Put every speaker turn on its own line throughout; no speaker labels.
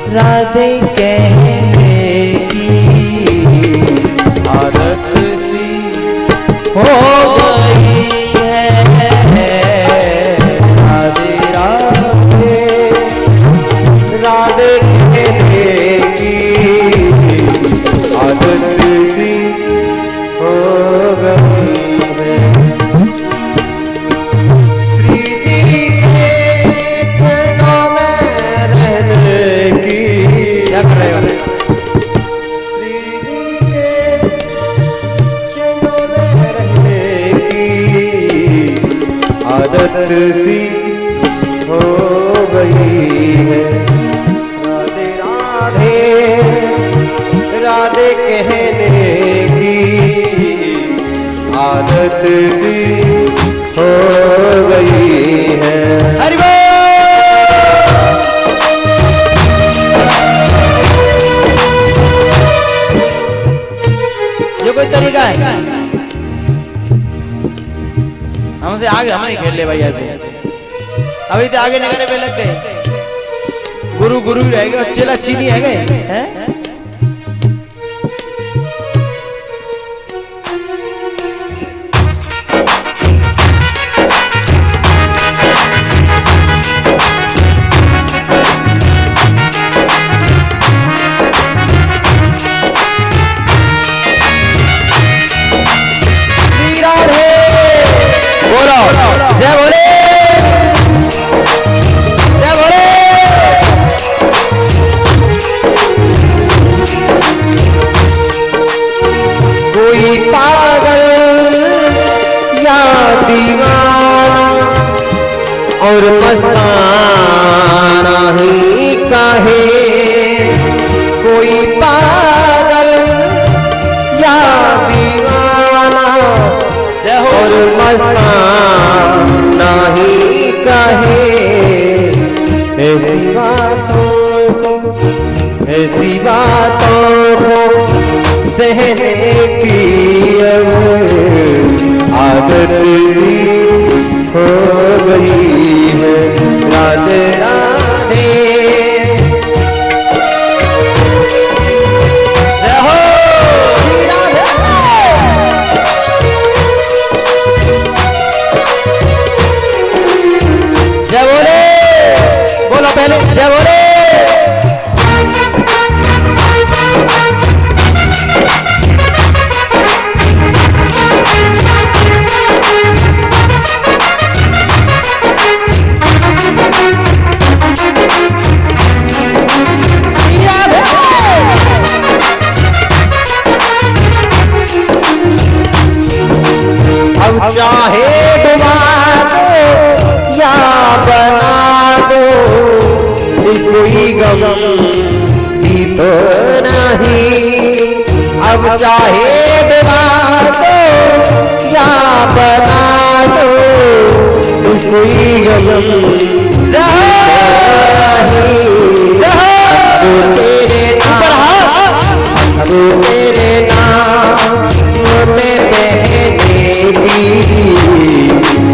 राधे कहने की आदत सी हो गई है। राधे राधे राधे कहने की आदत सी हो गई है। श्री जी के चरणों में रहने की क्या कर रहे हो? श्री जी के चरणों में रहने की आदत सी हो गई है। राधे राधे राधे कहने की आदत सी हो गई है। हरि बोल। ये कोई तरीका है? हमसे आगे हम नहीं खेल ले भाई ऐसे। अभी तो आगे नगाड़े पे लग गए। गुरु गुरु रह गए और चेला चीनी है गए हैं। जय बोले जय बोले। कोई पागल या दीवाना और मस्ताना ही काहे। कोई पागल या दीवाना और मस्ताना ही काहे। ऐसी बातों को सहने की आदत सी हो गई है। राधे राधे जय हो श्री राधे। जय बोले बोलो पहले जय बोले। अब चाहे डुबा दो या बना दो, कोई गम भी तो नहीं। अब चाहे डुबा दो या बना दो, कोई गम तेरे नाम में बहने की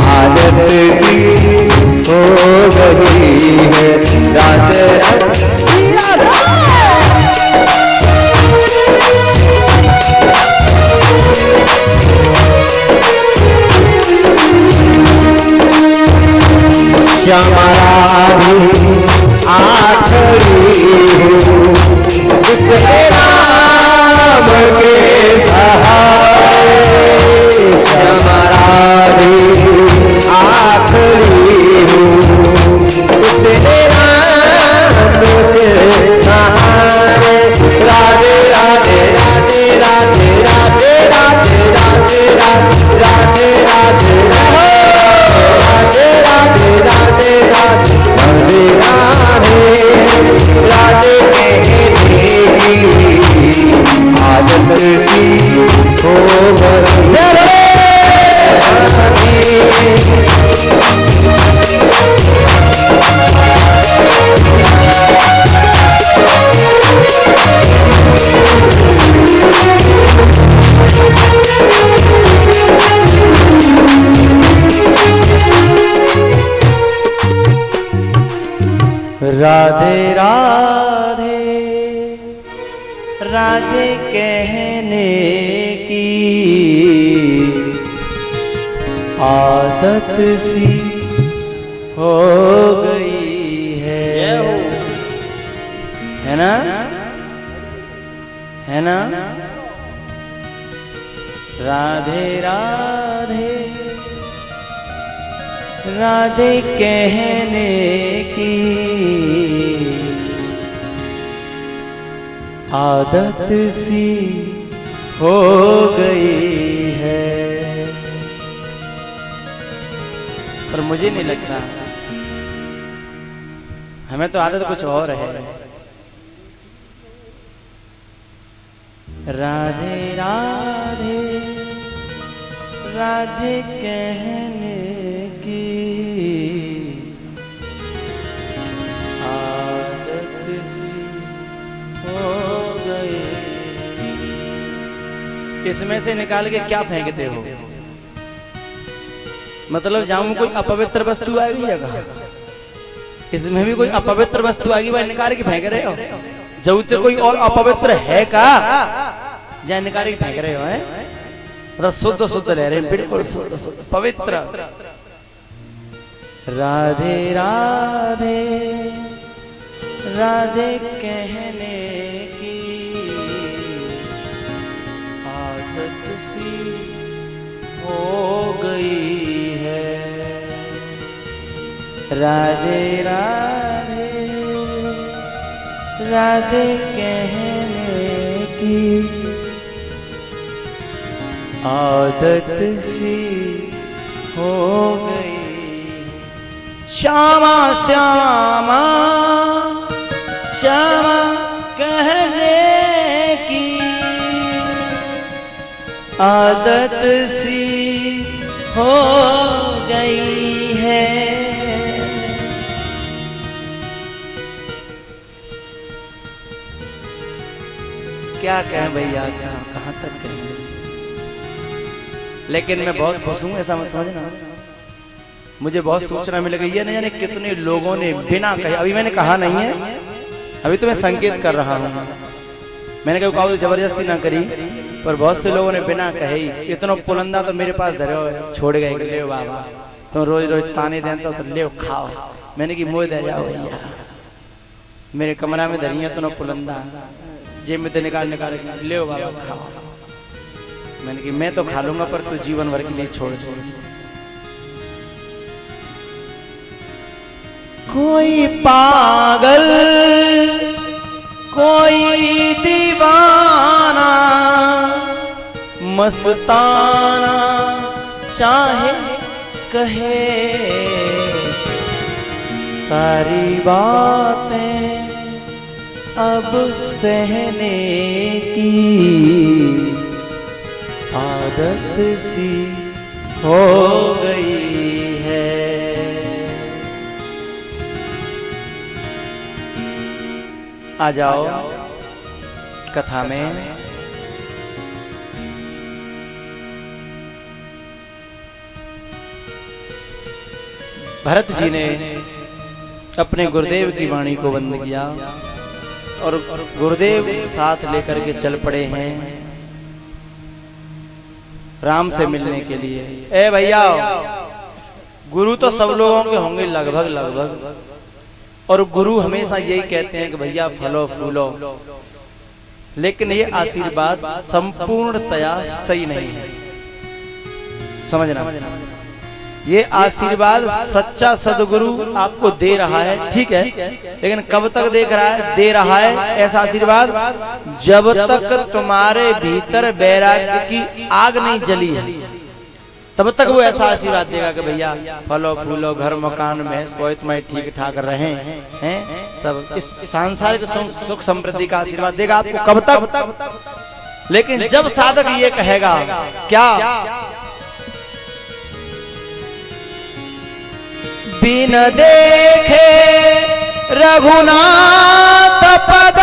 आदत सी हो गई है। राधे श्यामा राधे आखरी राम के सहारे। श्यामा राधे आखरी तेरे राम के सहारे। राधे राधे राधे राधे राधे राधे राधे राधे राधे राधे राधे राधे राधे राधे राधे कहने की आदत सी हो गई। राधे राधे राधे कहने की आदत सी हो गई है ना, है ना। राधे राधे राधे कहने की आदत सी हो गई है। पर मुझे नहीं लगता, हमें तो आदत कुछ और है। राधे राधे राधे कहने की आदत सी हो गई। इसमें से निकाल के क्या फेंकते हो? मतलब जहां कोई अपवित्र वस्तु आएगी जगह, इसमें भी कोई अपवित्र वस्तु आएगी, वह निकाल के फेंक रहे हो। जरूर कोई और अपवित्र है का, जहाँ निकाल के फेंक रहे हो। है मतलब शुद्ध शुद्ध रह रहे हैं, बिल्कुल शुद्ध शुद्ध पवित्र। राधे राधे राधे कहने की आदत सी हो गई है। राधे राधे राधे कहने की आदत सी हो गई। श्यामा श्यामा श्यामा कहने की आदत सी हो गई है। क्या कहें भैया, कहाँ तक कहें। लेकिन मैं बहुत खुश हूँ, ऐसा मत समझना। मुझे बहुत सूचना मिल गई है, नहीं जाने कितने लोगों ने बिना कहे, अभी मैंने कहा नहीं है, अभी तो मैं संकेत कर रहा हूँ। मैंने कहा तो जबरदस्ती ना करी, पर बहुत से लोगों ने बिना कहे इतना पुलंदा तो मेरे पास धरे छोड़ गए। ले बाबा तुम रोज रोज ताने देते तो ले खाओ। मैंने की मोह दे जाओ भैया, मेरे कमरा में धरी है तो पुलंदा, जेब में तो निकाल निकाल ले बाबा खाओ। मैंने कि मैं तो खा लूंगा, पर तू जीवन भर के लिए छोड़ छोड़। कोई पागल कोई दीवाना मस्ताना चाहे कहे, सारी बातें अब सहने की आदत सी हो गई है। आ जाओ कथा में। भरत जी ने अपने गुरुदेव की वाणी को बंद किया और गुरुदेव साथ लेकर के चल पड़े हैं राम से मिलने के लिए। ए भैया, गुरु तो सब लोगों के होंगे लगभग लगभग, और गुरु हमेशा यही कहते हैं कि भैया फलो फूलो, लेकिन ये आशीर्वाद संपूर्णतया सही नहीं है। समझना, ये आशीर्वाद सच्चा सदगुरु आपको दे रहा है, ठीक है, लेकिन कब तक दे रहा है ऐसा आशीर्वाद? जब तक तुम्हारे भीतर वैराग्य की आग नहीं जली है, तब तक वो ऐसा आशीर्वाद देगा कि भैया फलो फूलो, घर मकान भैंस पोइत में ठीक ठाक रहे हैं, सब इस सांसारिक सुख समृद्धि का आशीर्वाद देगा आपको। कब तक? लेकिन जब साधक ये कहेगा क्या, बिन देखे रघुनाथ पद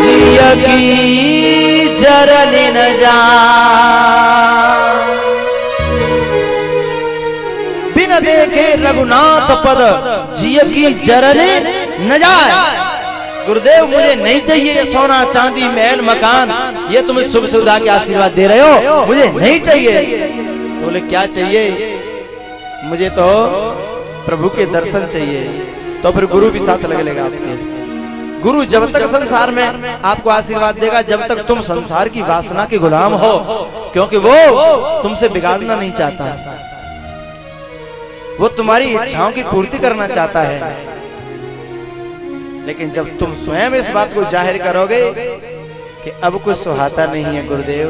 जिय की जरन न जा। बिन देखे रघुनाथ पद जिय की जरन न जाए। गुरुदेव मुझे नहीं चाहिए ये सोना चांदी महल मकान, ये तुम्हें सुख सुविधा के आशीर्वाद दे रहे हो, मुझे नहीं चाहिए। तो बोले क्या चाहिए? मुझे तो प्रभु के दर्शन चाहिए। तो फिर गुरु भी साथ लगेगा आपके। गुरु जब तक संसार में आपको आशीर्वाद देगा जब तक तुम संसार की वासना के गुलाम हो, क्योंकि वो तुमसे बिगाड़ना नहीं चाहता, वो तुम्हारी इच्छाओं की पूर्ति करना चाहता है। लेकिन जब तुम स्वयं इस बात को जाहिर करोगे कि अब कुछ सुहाता नहीं है गुरुदेव,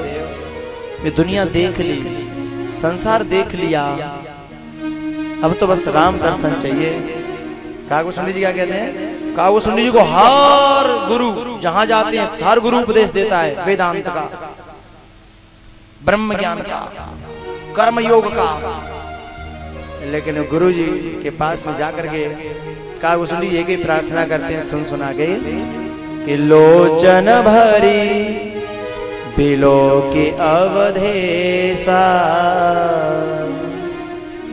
ये दुनिया देख ली, संसार देख लिया, अब तो बस राम दर्शन चाहिए। कागभूषणी जी क्या कहते हैं? कागभूषणी जी को हर गुरु जहां जाते हैं हर गुरु उपदेश देता है, वेदांत का, ब्रह्म ज्ञान का, कर्म योग का। लेकिन गुरु जी के पास में जाकर के कागभूषणी एक ही प्रार्थना करते हैं, सुन सुना के कि लोचन भरी बिलो के अवधेसा।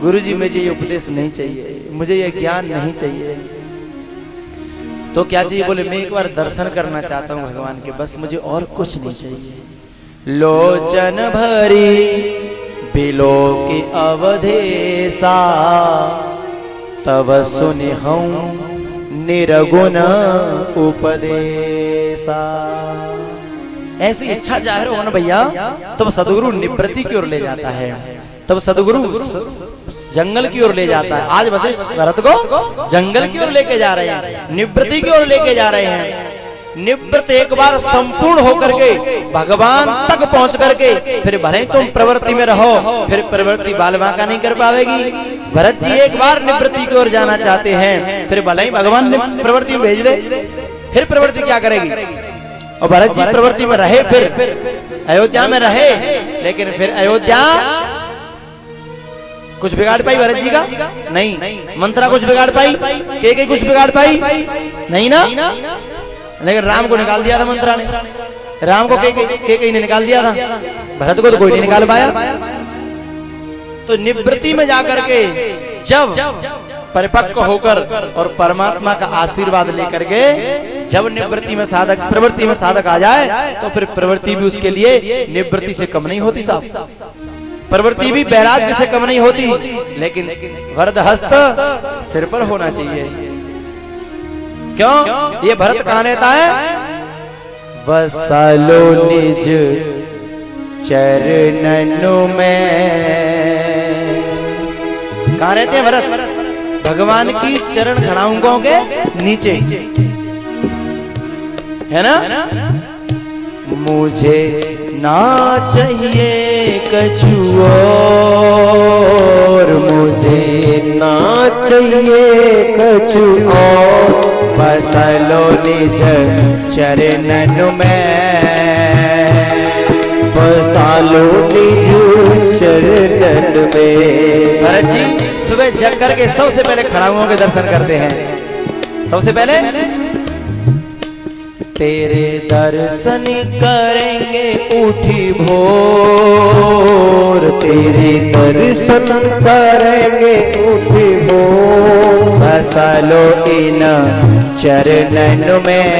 गुरु जी मुझे ये उपदेश नहीं चाहिए, मुझे ये ज्ञान नहीं चाहिए। तो क्या चाहिए? बोले मैं एक बार दर्शन करना चाहता हूँ भगवान के, बस मुझे और कुछ नहीं चाहिए। लोचन भरी बिलो के अवधेसा, तब सुनि हूँ निर्गुण उपदेशा। ऐसी इच्छा जाहिर हो ना भैया, तब सदगुरु निवृत्ति की ओर ले जाता है, तब सदगुरु जंगल की ओर ले जाता है। आज वशिष्ठ भरत को जंगल की ओर लेके जा रहे हैं, निवृत्ति की ओर लेके जा रहे हैं। निवृत्त एक बार संपूर्ण होकर के भगवान तक पहुंच करके फिर भले तुम प्रवृत्ति में रहो, फिर प्रवृत्ति बाल बांका नहीं कर पाएगी। भरत जी एक बार निवृत्ति की ओर जाना चाहते हैं, फिर भले ही भगवान प्रवृत्ति में भेज दे, फिर प्रवृत्ति क्या करेगी? और भरत जी प्रवृत्ति में रहे, फिर अयोध्या में रहे, लेकिन फिर अयोध्या कुछ बिगाड़ पाई भरत जी का? नहीं। मंत्रा कुछ बिगाड़ पाई? के कुछ बिगाड़ पाई? नहीं ना। लेकिन राम को निकाल दिया था मंत्रा ने, राम को के ने निकाल दिया था, भरत को तो कोई नहीं निकाल पाया। तो निवृत्ति में जाकर के जब परिपक्व होकर और परमात्मा का आशीर्वाद लेकर के जब निवृत्ति में साधक प्रवृत्ति में साधक आ जाए, तो फिर प्रवृत्ति भी उसके लिए निवृत्ति से कम नहीं होती साहब, प्रवृत्ति भी वैराग्य से कम नहीं होती। लेकिन वरदहस्त सिर पर होना चाहिए। क्यों? ये भरत कहाँ रहता है? वसालो निज चरणनु में। कहाँ रहते हैं भरत? भगवान की चरण घड़ाओं के नीचे, है ना? मुझे ना चाहिए कछु और, मुझे ना चाहिए कछु और, बसलो निज चरणन में, बसलो निज चरणन में। भरत जी सुबह जग करके सबसे पहले खड़ाओं के दर्शन करते हैं। सबसे पहले तेरे दर्शन करेंगे उठी भोर, तेरे दर्शन करेंगे उठी भोर, बसलो इन चरणन में,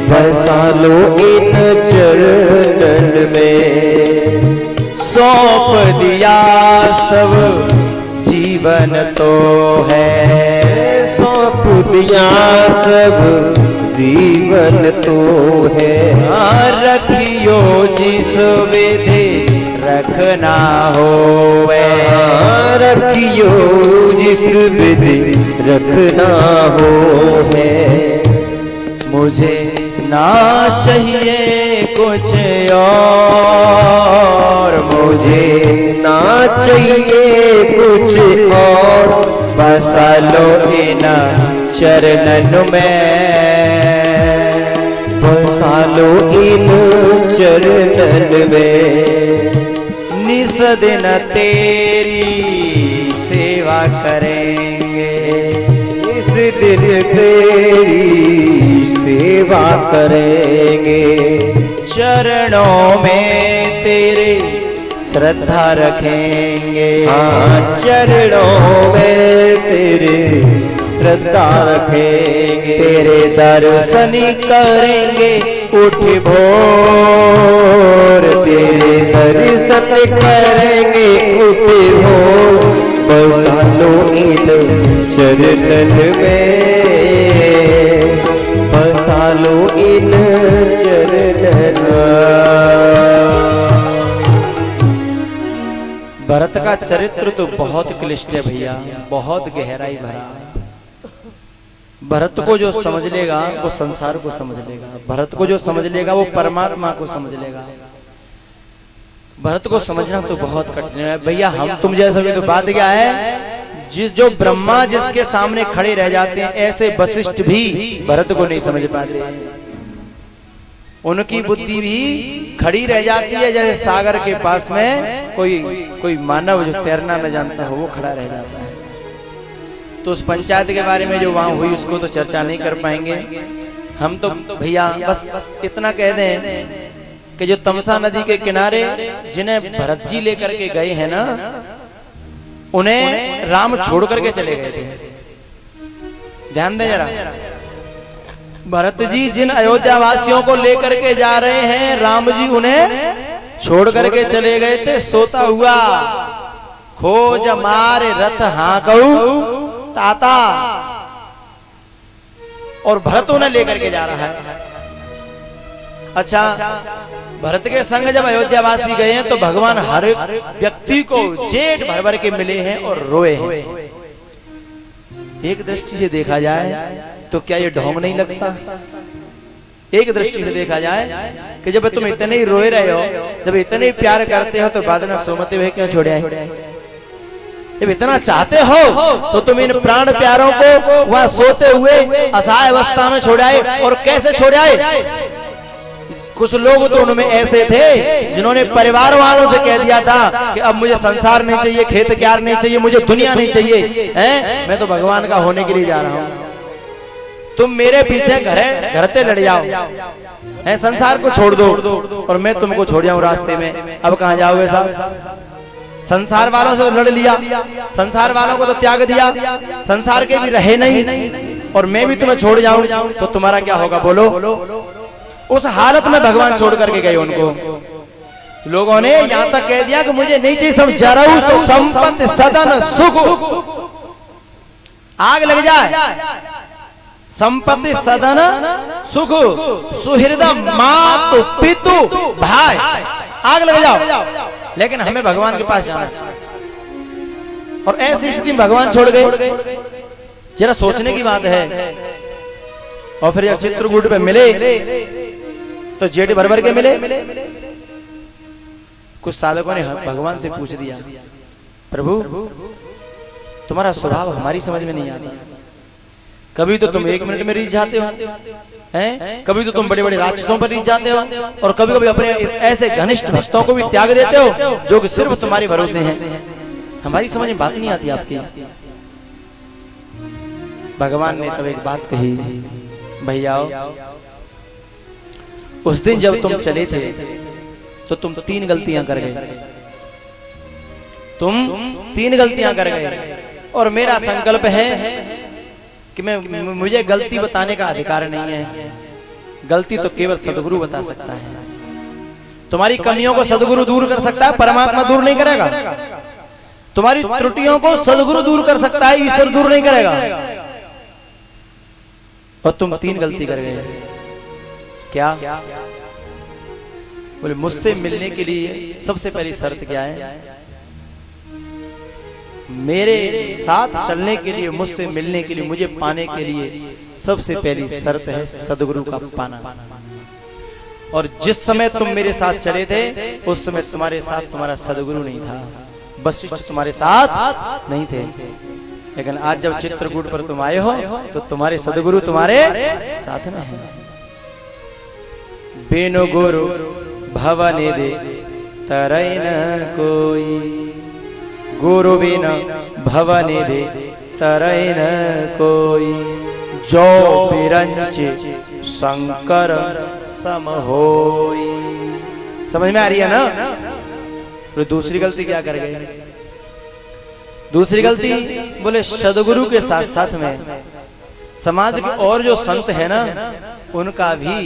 बसलो इन चरणन में। सौंप दिया सब जीवन तो है, सौंप दिया सब जीवन तो है। रखियो जिस विधि रखना होवे, रखियो जिस विधि रखना होवे। मुझे ना चाहिए कुछ और, मुझे ना चाहिए कुछ और, बसलो इन चरणन में, बसलो इन चरणन में। निस दिन तेरी सेवा करेंगे, इस दिन तेरी सेवा करेंगे। चरणों में तेरे श्रद्धा रखेंगे, हाँ चरणों में तेरे
श्रद्धा रखेंगे,
तेरे दर्शन करेंगे उठ भोर,
तेरे दर्शन करेंगे उठ भोर, बसा लो इन चरणन में, बसा लो इन चरणन।
भरत का चरित्र तो बहुत क्लिष्ट है भैया, बहुत गहराई भरा। भरत को जो समझ लेगा वो संसार को समझ लेगा, भरत को जो समझ लेगा वो परमात्मा को समझ लेगा। भरत को समझना तो बहुत कठिन है भैया। हम तुम जैसे भी तो बात क्या है, जो ब्रह्मा जिसके सामने खड़े रह जाते हैं, ऐसे वशिष्ठ भी भरत को नहीं समझ पाते। उनकी बुद्धि भी खड़ी रह जाती है जैसे सागर के पास में कोई मानव जो तैरना न जानता हो वो खड़ा रह जाता है। तो उस पंचायत के बारे में जो वहां हुई उसको तो चर्चा नहीं कर पाएंगे हम। तो भैया बस इतना कह दें कि जो तमसा नदी के किनारे जिन्हें भरत जी लेकर के गए हैं ना, उन्हें राम छोड़ करके चले गए थे। ध्यान दें जरा, भरत जी जिन अयोध्या वासियों को लेकर के जा रहे हैं, राम जी उन्हें छोड़ करके चले गए थे। सोता हुआ खोज मारे रथ हाँकऊ ताता, और भरत उन्हें लेकर के जा रहा है। अच्छा, भरत के संग जब अयोध्या वासी गए हैं तो भगवान हर व्यक्ति को जेठ भर भर के मिले हैं और रोए हैं। एक दृष्टि से देखा जाए तो क्या ये ढोंग नहीं लगता? एक दृष्टि से देखा जाए कि जब तुम इतने ही रोए रहे हो, जब इतने ही प्यार करते हो, तो बाद में सोमते हुए क्यों छोड़े आए? जब इतना चाहते हो तो तुम इन प्राण प्यारों को वहां सोते हुए असहाय अवस्था में छोड़ आए। और कैसे छोड़ आए? कुछ लोग तो उनमें ऐसे थे जिन्होंने परिवार वालों से कह दिया था कि अब मुझे संसार नहीं चाहिए, खेत क्यार नहीं चाहिए, मुझे दुनिया नहीं चाहिए, हैं? मैं तो भगवान का होने के लिए जा रहा हूं, तुम मेरे पीछे घरते लड़ जाओ, हैं? संसार को छोड़ दो और मैं तुमको छोड़ जाऊं रास्ते में। अब कहां जाओगे साहब? संसार वालों से लड़ लिया, संसार वालों को तो त्याग दिया, संसार के भी रहे नहीं, और मैं भी तुम्हें छोड़ जाऊं तो तुम्हारा क्या होगा बोलो? उस हालत में भगवान छोड़ करके गए उनको। लोगों ने यहां तक कह दिया कि मुझे नहीं चाहिए सब जराऊ संपत्ति सदन सुख, आग लग जाए, संपत्ति सदन सुख सुहृदम मातु पितु भाई, आग लग जाओ, लेकिन हमें भगवान के पास जाना। और ऐसी स्थिति में भगवान छोड़ गए। जरा सोचने की बात है। और फिर जब चित्रकूट पे मिले तो जेठ भर भर के मिले। कुछ साधकों ने भगवान से पूछ दिया, प्रभु तुम्हारा स्वभाव हमारी समझ में नहीं आता। कभी तो तुम 1 मिनट में रीझ जाते हो, हैं? कभी तो तुम बड़े बड़े राक्षसों पर रीझ जाते हो, और कभी कभी अपने ऐसे घनिष्ठ भक्तों को भी त्याग देते हो जो कि सिर्फ तुम्हारे भरोसे हैं। हमारी समझ में बात नहीं आती आपकी। भगवान ने तब एक बात कही, भैया उस दिन जब तुम चले थे तो तुम 3 गलतियां कर गए, तुम 3 गलतियां कर गए। और मेरा संकल्प है कि मुझे गलती बताने का अधिकार नहीं है, गलती तो केवल सदगुरु बता सकता है। तुम्हारी कमियों को सदगुरु दूर कर सकता है, परमात्मा दूर नहीं करेगा। तुम्हारी त्रुटियों को सदगुरु दूर कर सकता है, ईश्वर दूर नहीं करेगा। और तुम 3 गलती कर गए। क्या? बोले मुझसे मिलने के लिए सबसे पहली शर्त क्या है? मेरे साथ चलने के लिए, मुझसे मिलने के लिए, मुझे पाने के लिए सबसे पहली शर्त है सदगुरु का पाना। और जिस समय तुम मेरे साथ चले थे उस समय तुम्हारे साथ तुम्हारा सदगुरु नहीं था, वशिष्ठ तुम्हारे साथ नहीं थे। लेकिन आज जब चित्रकूट पर तुम आए हो तो तुम्हारे सदगुरु तुम्हारे साथ में हैं। बेनो गुरु भवने दे तरई न कोई, गुरु बिना भवने दे तरई न कोई, जो बिरंचे शंकर सम होई। समझ में आ रही है ना? तो दूसरी गलती क्या कर गए? दूसरी गलती बोले सदगुरु के साथ साथ में समाज के और जो संत है ना, उनका भी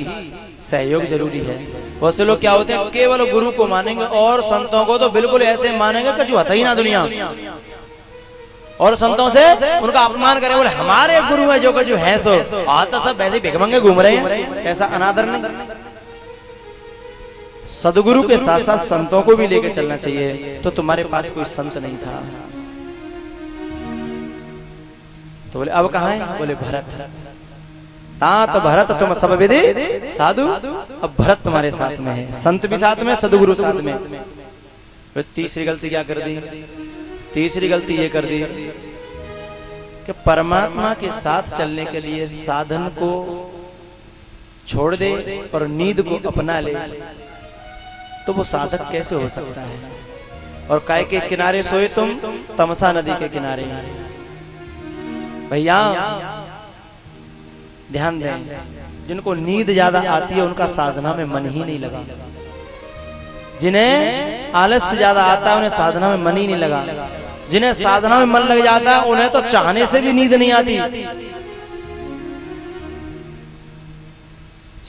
सहयोग जरूरी है। बहुत से लोग क्या होते हैं, केवल गुरु को मानेंगे और संतों को तो बिल्कुल ऐसे मानेंगे कि जो हता ही ना दुनिया, और संतों से उनका अपमान करें, बोले हमारे गुरु है जो है सो, आज तो सब वैसे भिखमंगे घूम रहे हैं। ऐसा अनादर नहीं। सदगुरु के साथ साथ संतों को भी लेकर चलना चाहिए। तो तुम्हारे पास कोई संत नहीं था, तो बोले अब कहाँ है? बोले भरत। तात भरत तुम सब विदि साधु, अब भरत तुम्हारे साथ में है, संत भी साथ में, सदगुरु साथ में। फिर तीसरी गलती क्या कर दी? तीसरी गलती ये कर दी कि परमात्मा के साथ चलने के लिए साधन को छोड़ दे और नींद को अपना ले, तो वो साधक कैसे हो सकता है? और काय के किनारे सोए तुम? तमसा नदी के किनारे। भैया ध्यान दें, जिनको नींद ज्यादा आती है उनका साधना में मन ही नहीं लगा। जिन्हें आलस्य ज्यादा आता है उन्हें साधना में मन ही नहीं लगा। जिन्हें साधना में मन लग जाता है उन्हें तो चाहने से भी नींद नहीं आती।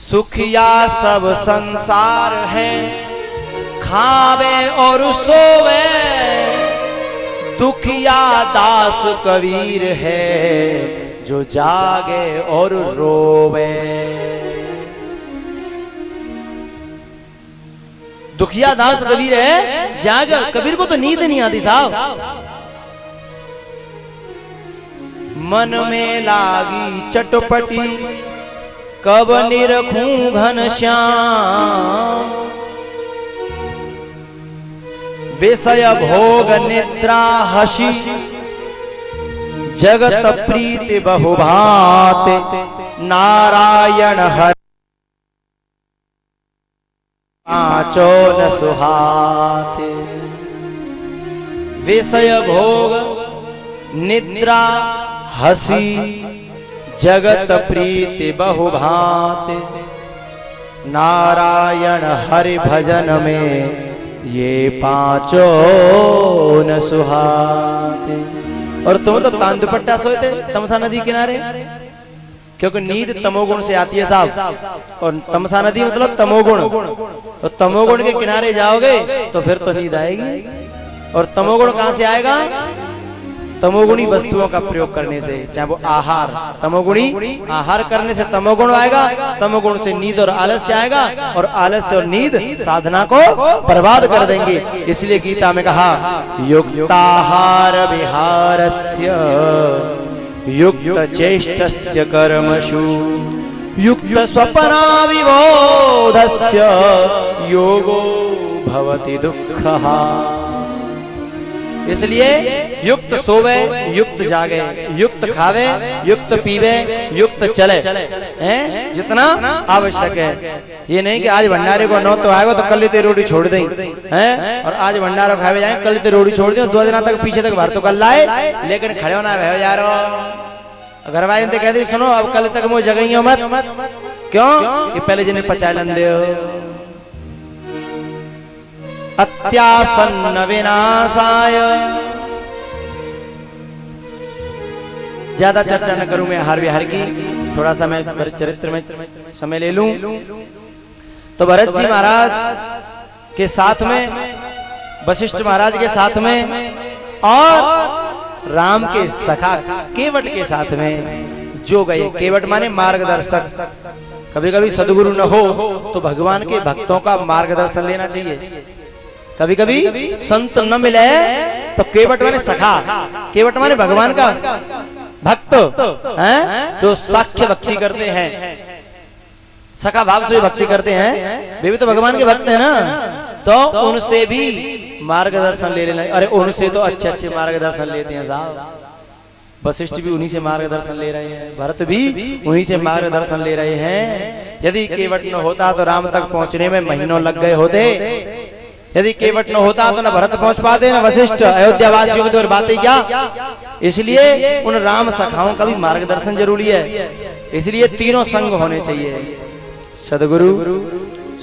सुखिया सब संसार है, खावे और सोवे, दुखिया दास कबीर है, जो जागे और रोवे। दुखिया दास कबीर है, जागे। कबीर को तो नींद नहीं आती साहब। मन में लागी चटपटी, कब निरखूं घनश्याम, विषय भोग निद्रा हसी, जगत प्रीति बहुभात, नारायण हरि पांचो न सुहाते। विषय भोग निद्रा हसी, जगत प्रीति बहुभात, नारायण हरि भजन में ये पांचों न सुहाते। और तुम तो तान दुपट्टा सोए थे तमसा नदी किनारे, क्योंकि नींद तमोगुण से आती है साहब, और तमसा नदी मतलब तमोगुण। तो तमोगुण के किनारे जाओगे तो फिर तो नींद आएगी। और तमोगुण कहां से आएगा? तमोगुणी वस्तुओं का प्रयोग करने से, चाहे वो आहार, तमोगुणी आहार करने से तमोगुण आएगा, तमोगुण से नींद और आलस्य आएगा, और आलस्य और नींद साधना को बर्बाद कर देंगे। इसलिए गीता में कहा, युक्ताहार विहारस्य युक्त चेष्टस्य कर्मसु युक्त स्वप्ना विबोधस्य योगो भवति दुःखः। इसलिए युक्त सोवे, युक्त जागे, युक्त खावे, युक्त पीवे, युक्त चले, हैं जितना आवश्यक है। ये नहीं कि आज भंडारे को नौ तो आएगा तो कल ते रोटी छोड़ दें, हैं, और आज भंडारा खावे जाए कल ते रोटी छोड़ दें, 2 दिन तक पीछे तक भर तो कर लाए, लेकिन खड़े होना है यार। घर वाले ने कह दी सुनो अब कल तक मुझे जगह मत, क्यों कि पहले जिन्हें पचा लेंदे हो। अत्यासन्न विनाशाय, ज्यादा चर्चा न करूं मैं हार विहार की, थोड़ा सा मैं चरित्र में समय ले लूं। तो भरत जी महाराज के साथ में, वशिष्ठ महाराज के साथ में, और राम के सखा केवट के साथ में जो गए। केवट माने मार्गदर्शक। कभी कभी सदगुरु न हो तो भगवान के भक्तों का मार्गदर्शन लेना चाहिए। कभी कभी संत न मिले तो केवट माने सखा, केवट माने भगवान का भक्त हैं, जो साक्ष्य भक्ति करते हैं, सखा भाव से भक्ति करते हैं, वे भी तो भगवान के भक्त हैं ना। तो उनसे भी मार्गदर्शन ले लेना। अरे उनसे तो अच्छे अच्छे मार्गदर्शन लेते हैं साहब। वशिष्ठ भी उन्हीं से मार्गदर्शन ले रहे हैं, भरत भी उन्हीं से मार्गदर्शन ले रहे हैं। यदि केवट न होता तो राम तक पहुंचने में महीनों लग गए होते। यदि केवट न होता तो न भरत पहुंच पाते, न वशिष्ठ। अयोध्या वासियों की तो बात ही क्या। इसलिए उन राम सखाओं का भी मार्गदर्शन जरूरी है। इसलिए तीनों संग होने चाहिए, सदगुरु,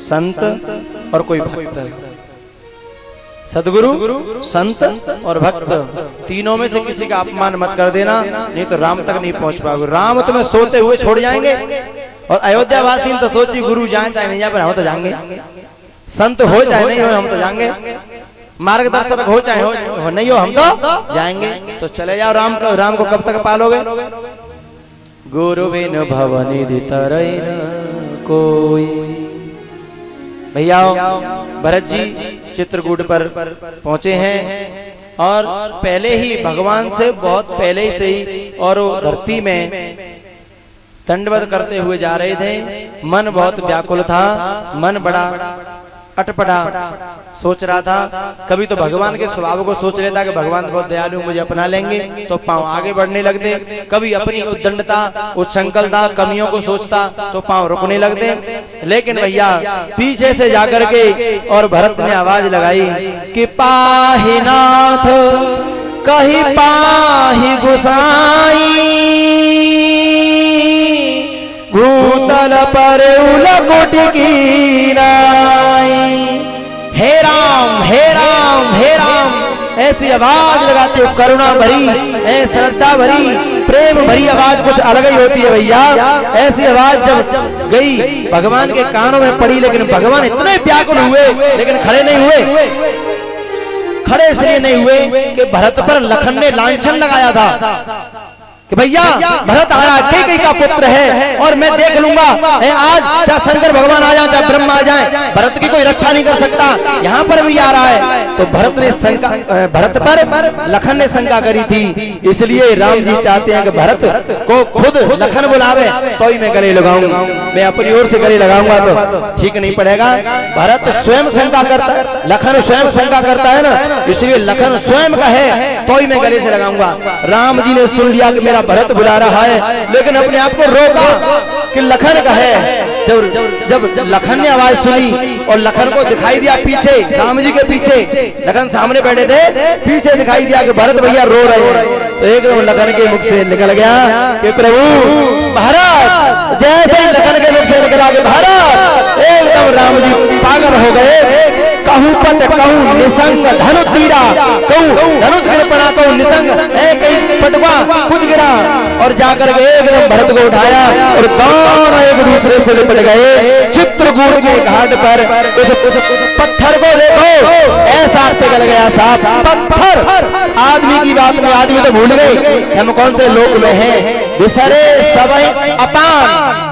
संत और कोई भक्त। सदगुरु, संत और भक्त, तीनों में से किसी का अपमान मत कर देना, नहीं तो राम तक नहीं पहुंच पाओगे। राम तुम्हें सोते हुए छोड़ जाएंगे, और अयोध्या वासी तो सोची गुरु जाए चाहे नहीं जाए, पर हम तो जाएंगे। संत हो चाहे नहीं हो, हम तो जाएंगे। मार्गदर्शक हो चाहे हो नहीं हो, हम तो जाएंगे। तो चले जाओ। राम को कब तक पालोगे? गुरु बिन भवनिधि तरई न कोई। भैया भरत जी चित्रकूट पर पहुंचे हैं, और पहले ही भगवान से बहुत पहले से ही और धरती में दंडवत करते हुए जा रहे थे। मन बहुत व्याकुल था, मन बड़ा अटपटा सोच रहा था। कभी तो भगवान के स्वभाव को सोच लेता कि भगवान बहुत दयालु, मुझे अपना लेंगे, तो पांव आगे बढ़ने लगते। कभी अपनी उद्दंडता, उच्छृंखलता, कमियों को सोचता तो पांव रुकने लगते। लेकिन भैया पीछे से जाकर के और भरत ने आवाज लगाई कि पाहि नाथ कही पाहि गुसाई, भूतल पर उलकुट की नाई। हे राम हे राम हे राम, ऐसी आवाज लगाते हो करुणा भरी, श्रद्धा भरी, प्रेम भरी आवाज कुछ अलग ही होती है भैया। ऐसी आवाज जब गई भगवान के कानों में पड़ी, लेकिन भगवान इतने व्याकुल हुए लेकिन खड़े नहीं हुए। खड़े इसलिए नहीं हुए कि भरत पर लखन ने लांछन लगाया था कि भैया भरत आया कैकेयी का पुत्र है, और मैं देख लूंगा आज चाहे शंकर भगवान आ जाए चाहे ब्रह्मा आ जाए, भरत की कोई रक्षा नहीं कर सकता। यहाँ पर भी आ रहा है। तो भरत पर लखन ने शंका करी थी, इसलिए राम जी चाहते हैं कि भरत को खुद लखन बुलावे तो ही मैं गले लगाऊंगा। मैं अपनी ओर से गले लगाऊंगा तो ठीक नहीं पड़ेगा। भरत स्वयं शंका करता है, लखन स्वयं शंका करता है ना, इसलिए लखन स्वयं का है तो ही मैं गले से लगाऊंगा। राम जी ने सुन लिया कि मेरा भरत बुला रहा है, लेकिन अपने आप को रोका कि लखन का है। जब लखन ने आवाज सुनी और लखन को दिखाई दिया पीछे, राम जी के पीछे, लखन सामने बैठे थे, पीछे दिखाई दिया कि भरत भैया रो रहे हैं, तो एकदम लखन के मुख से निकल गया कि प्रभु भारत। जैसे लखन के मुख से निकला कि भारत, एकदम राम जी पागल हो गए। कहूं पट कहूं निसंग धनुष तीरा, कहूं धनुष गिर पड़ा, कहूं निसंग कहीं पटवा कुछ गिरा, और जाकर के एकदम भरत को उठाया और दोनों एक दूसरे से लिपट गए। चित्रकूट के घाट पर उस पत्थर को देखो, ऐसा पिघल गया साफ पत्थर। आदमी की बात में आदमी तो भूल गए हम कौन से लोक में हैं, विसरे सबई अपान।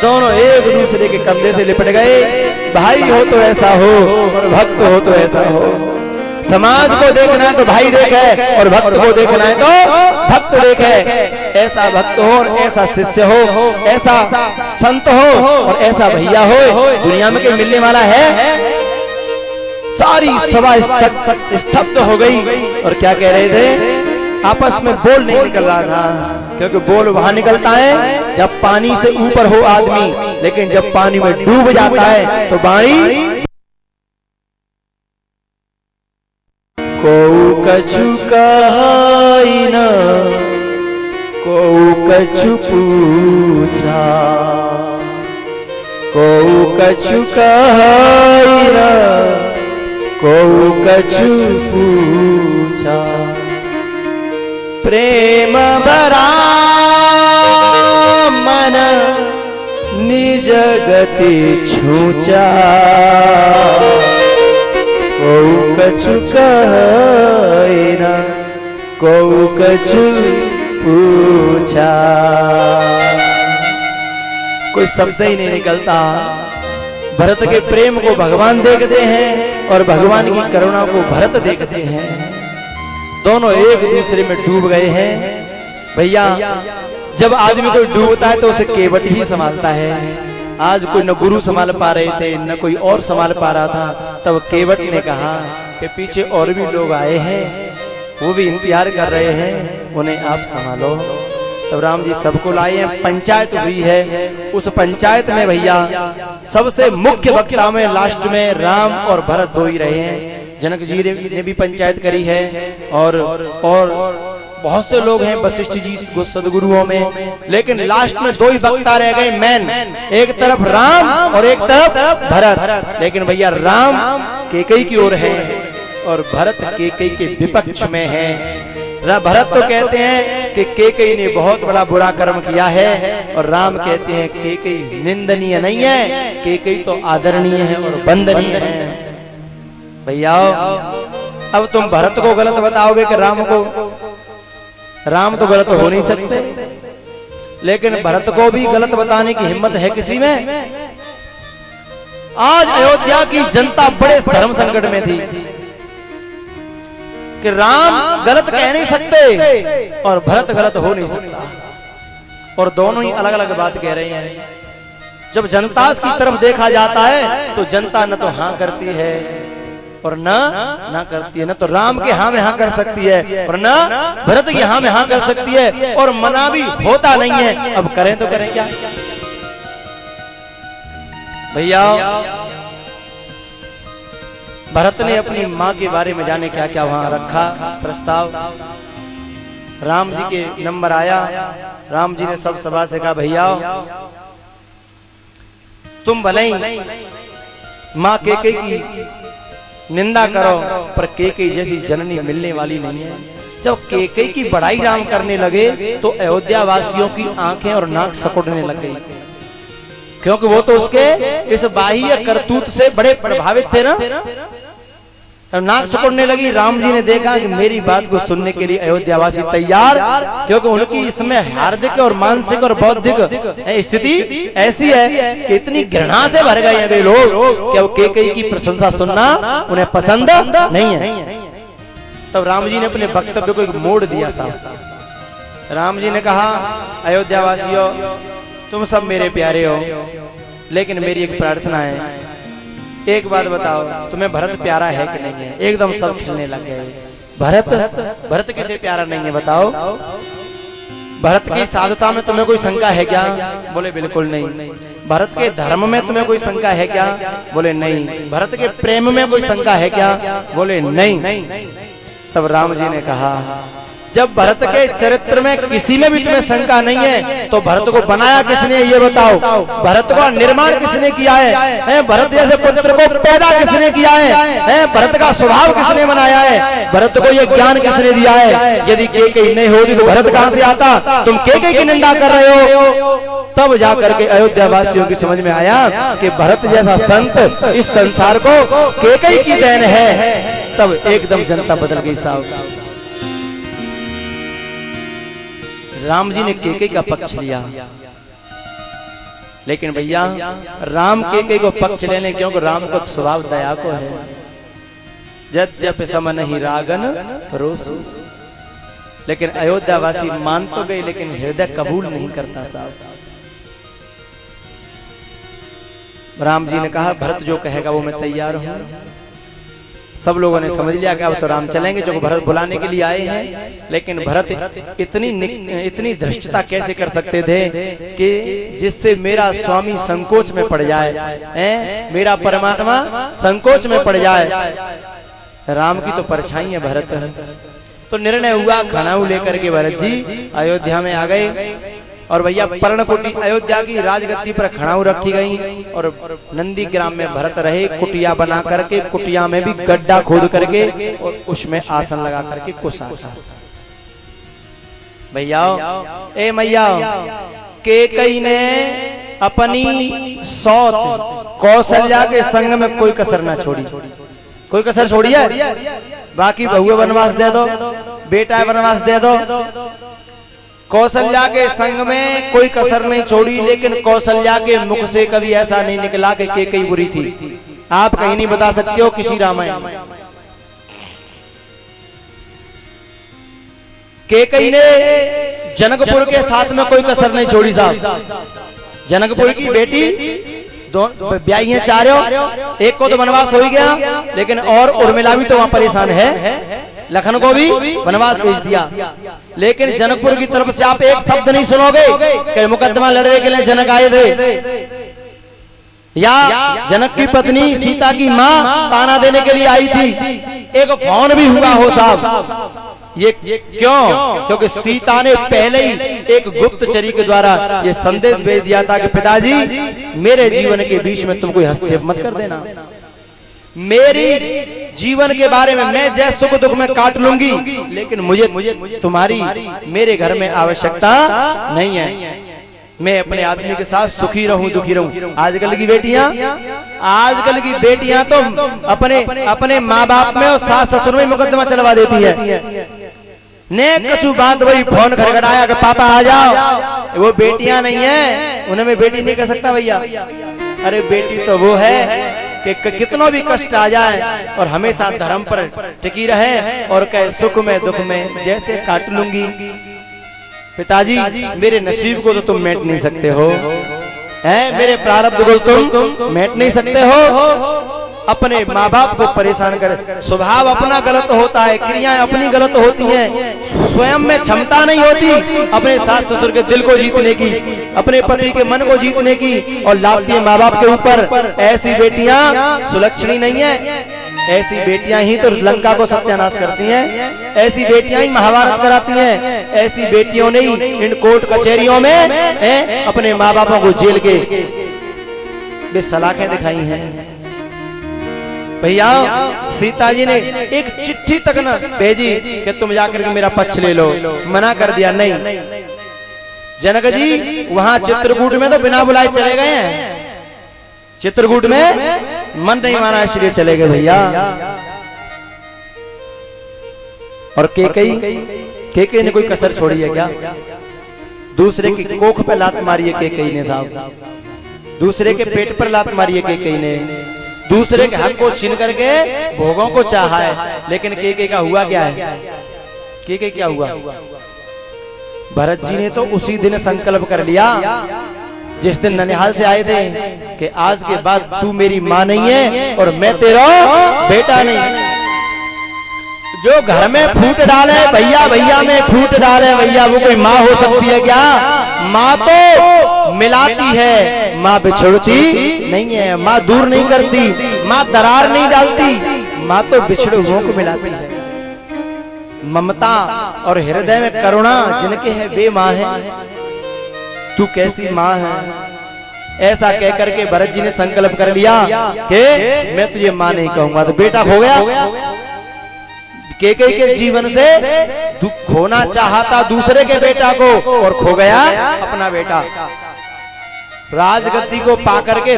दोनों एक दूसरे के कंधे से लिपट गए। भाई हो तो ऐसा हो और भक्त हो तो ऐसा हो। समाज को देखना है तो भाई देखे, और भक्त को देखना है तो भक्त देखे। ऐसा भक्त हो और ऐसा शिष्य हो, ऐसा संत हो और ऐसा भैया हो, दुनिया में कोई मिलने वाला है? सारी सभा स्तब्ध हो गई। और क्या कह रहे थे? आपस में बोल नहीं निकल रहा था, क्योंकि बोल वहां निकलता है जब पानी से ऊपर हो आदमी, लेकिन जब पानी में डूब जाता है तो वाणी को कछु कहाई न को कछु पूछा, को कछु कहाई न को कछु पूछा। प्रेम भरा मन निज गति छूचा, को कछु कहे न को कछु पूछा। कोई शब्द ही नहीं निकलता। भरत के प्रेम को भगवान देखते हैं और भगवान की करुणा को भरत देखते हैं। दोनों एक दूसरे में डूब गए हैं। भैया जब आदमी कोई डूबता है तो उसे केवट ही संभालता है। आज कोई न गुरु संभाल पा रहे थे न कोई और संभाल पा रहा था, तब केवट ने कहा कि पीछे और भी लोग आए हैं, वो भी इंतजार कर रहे हैं, उन्हें आप संभालो। तब राम जी सबको लाए हैं। पंचायत हुई है। उस पंचायत में भैया सबसे मुख्य वक्ता में लास्ट में राम और भरत दो ही रहे हैं। जनक जी ने भी पंचायत करी है और बहुत से लोग हैं वशिष्ठ जी सदगुरुओं में, लेकिन लास्ट में दो ही वक्ता रह गए मेन, एक तरफ राम और एक तरफ भरत। लेकिन भैया राम कैकेयी की ओर है और भरत कैकेयी के विपक्ष में है। भरत तो कहते हैं कि कैकेयी ने बहुत बड़ा बुरा कर्म किया है और राम कहते हैं कैकेयी निंदनीय नहीं है, कैकेयी तो आदरणीय है और वंदनीय है। भैया अब तुम भरत को गलत बताओगे कि राम को? राम तो गलत हो नहीं सकते, लेकिन भरत को भी गलत बताने की हिम्मत है किसी में? आज अयोध्या की जनता बड़े धर्म संकट में थी कि राम गलत कह नहीं सकते और भरत गलत हो नहीं सकता, और दोनों ही अलग अलग बात कह रहे हैं। जब जनता की तरफ देखा जाता है तो जनता न तो हाँ करती है और ना करती है, न तो राम के हाँ में हाँ कर सकती है और न भरत के हाँ में हाँ कर सकती है, और मना भी होता नहीं है। अब करें तो करें क्या भैया? भरत ने अपनी माँ के बारे में जाने क्या क्या वहां रखा प्रस्ताव। राम जी के नंबर आया, राम जी ने सब सभा से कहा भैया तुम भले ही माँ कैकेयी की निंदा करो पर कैकेयी जैसी जननी मिलने वाली नहीं है। जब कैकेयी की बड़ाई राम करने लगे तो अयोध्या वासियों की आंखें और नाक सिकुड़ने लग गई, क्योंकि वो तो उसके इस बाह्य करतूत से बड़े प्रभावित थे ना। नाक सिकुड़ने लगी। राम जी ने देखा कि मेरी बात को सुनने के लिए अयोध्यावासी तैयार, क्योंकि उनकी इसमें हार्दिक और मानसिक और बौद्धिक स्थिति ऐसी है कि इतनी घृणा से भर गए हैं वे लोग कि अब कैकेयी की प्रशंसा सुनना उन्हें पसंद नहीं है। तब राम जी ने अपने वक्तव्य को एक मोड़ दिया था। राम जी ने कहा अयोध्यावासियों तुम सब मेरे प्यारे हो, लेकिन मेरी एक प्रार्थना है, एक बात बताओ तुम्हें भरत प्यारा है कि नहीं है? एकदम सब खिलने लग गए। भरत किसे प्यारा नहीं है बताओ? भरत की साधुता में तुम्हें कोई शंका है क्या? बोले बिल्कुल नहीं। भरत के धर्म में तुम्हें कोई शंका है क्या? बोले नहीं। भरत के प्रेम में कोई शंका है क्या? बोले नहीं। तब राम जी ने कहा जब भरत के चरित्र में किसी में भी तुम्हें शंका नहीं है तो भरत को बनाया किसने ये बताओ? भरत का निर्माण किसने किया है? भरत जैसे पुत्र को पैदा किसने किया है? भरत का स्वभाव किसने बनाया है? भरत को ये ज्ञान किसने दिया है? यदि कैकेयी नहीं होती तो भरत कहां से आता? तुम कैकेयी की निंदा कर रहे हो। तब जाकर के अयोध्या वासियों की समझ में आया कि भरत जैसा संत इस संसार को कैकेयी की देन है। तब एकदम जनता बदल गई साहब। राम जी ने कैकेयी का पक्ष लिया, लेकिन भैया राम कैकेयी को पक्ष लेने क्योंकि राम को स्वभाव दया को है। यद्यपि सम नहीं रागन रोष, लेकिन अयोध्यावासी मान तो गए लेकिन हृदय कबूल नहीं करता साहब। राम जी ने कहा भरत जो कहेगा वो मैं तैयार हूं। सब लोगों ने समझ लिया कि अब तो राम चलेंगे, जो भरत बुलाने के लिए आए हैं। लेकिन भरत इतनी धृष्टता कैसे कर सकते थे कि जिससे मेरा स्वामी संकोच में पड़ जाए, मेरा परमात्मा संकोच में पड़ जाए। राम की तो परछाई है भरत। तो निर्णय हुआ, खड़ाऊ लेकर के भरत जी अयोध्या में आ गए और भैया पर्णकुटी अयोध्या की राजगद्दी पर खड़ाऊ रखी गई और नंदी ग्राम में भरत रहे, कुटिया बना करके, कुटिया में भी गड्ढा खोद करके और उसमें आसन लगा करके कुछ भैया ए मैया कैकेयी ने अपनी सौत कौशल्या के संग में कोई कसर ना छोड़ी। कोई कसर छोड़ी है? बाकी बहुए वनवास दे दो, बेटा वनवास दे दो, कौशल्या के संग में कोई कसर नहीं छोड़ी। लेकिन कौशल्या के मुख से कभी ऐसा नहीं निकला कि कैकेयी बुरी थी। आप कहीं नहीं बता सकते हो किसी रामायण में। कैकेयी ने जनकपुर के साथ में कोई कसर नहीं छोड़ी साहब। जनकपुर की बेटी ब्याही है चारों, एक को तो वनवास हो ही गया, लेकिन और उर्मिला भी तो वहां परेशान है, लखन को भी वनवास भेज दिया। लेकिन जनकपुर की तरफ से आप एक शब्द नहीं सुनोगे कि मुकदमा लड़ने के लिए जनक आए थे, या जनक की पत्नी सीता की मां ताना देने के लिए आई थी। एक फोन भी हुआ हो साहब। ये क्यों? क्योंकि सीता ने पहले ही एक गुप्तचरी के द्वारा ये संदेश भेज दिया था कि पिताजी मेरे जीवन के बीच में तुम कोई हस्तक्षेप मत कर देना। मेरी जीवन के बारे में मैं जय सुख दुख में काट लूंगी, लेकिन मुझे तुम्हारी मेरे घर में आवश्यकता नहीं है। मैं अपने आदमी के साथ सुखी रहूं दुखी रहूं। आजकल की बेटियां तो अपने माँ बाप में और सास ससुर में मुकदमा चलवा देती है। ने कछु बात वही फोन खड़खड़ाया कि पापा आ जाओ। वो बेटियां नहीं है, उन्हें मैं बेटी नहीं कह सकता भैया। अरे बेटी तो वो है कि कितनों भी कष्ट आ जाए और हमेशा धर्म पर टिकी रहे और कहे सुख में दुख में जैसे काट लूंगी। पिताजी मेरे नसीब को तो तुम मेट नहीं सकते हो, हैं? मेरे प्रारब्ध को तुम मेट नहीं सकते हो। अपने माँ बाप को परेशान करे, स्वभाव अपना गलत होता है, क्रियाएं अपनी गलत होती हैं, स्वयं में क्षमता नहीं होती अपने सास ससुर के दिल को जीतने की, अपने पति के मन को जीतने की, और लाती है माँ बाप के ऊपर। ऐसी बेटियां सुलक्षणी नहीं है। ऐसी बेटियां ही तो लंका को सत्यानाश करती हैं, ऐसी बेटियां ही महाभारत कराती हैं, ऐसी बेटियों ने ही इन कोर्ट कचहरियों में अपने माँ बापों को जेल के वे सलाखें दिखाई हैं। भैया सीता जी ने एक चिट्ठी तक न भेजी कि तुम जाकर के मेरा पक्ष ले लो, मना कर दिया। नहीं, जनक जी वहां चित्रकूट में तो बिना बुलाए चले गए हैं। चित्रकूट में मन नहीं माना इसलिए चले गए भैया। और केकई ने कोई कसर छोड़ी है क्या? दूसरे की कोख पे लात मारी है केकई ने साहब, दूसरे के पेट पर लात मारी है केकई ने, दूसरे के हक को छीन करके भोगों को चाहा है। लेकिन केकई का हुआ क्या है? केकई क्या हुआ? भरत जी ने तो उसी दिन संकल्प कर लिया जिस दिन ननिहाल से आए थे कि आज के बाद तू मेरी माँ नहीं है और मैं तेरा बेटा नहीं। जो घर में फूट डाले भैया भैया में फूट डाले भैया, वो कोई माँ हो सकती है क्या? माँ तो मिलाती है, माँ बिछड़ती नहीं है, माँ दूर नहीं करती, माँ दरार नहीं डालती, माँ तो बिछड़े हुओं को मिलाती है। ममता और हृदय में करुणा जिनके है वे माँ है। तू कैसी माँ है? ऐसा कहकर के भरत जी ने संकल्प कर लिया कि मैं तुझे माँ नहीं कहूंगा। तो बेटा खो गया। केकई के जीवन से खोना चाहता दूसरे के बेटा को और खो गया अपना बेटा। राजगद्दी को पाकर के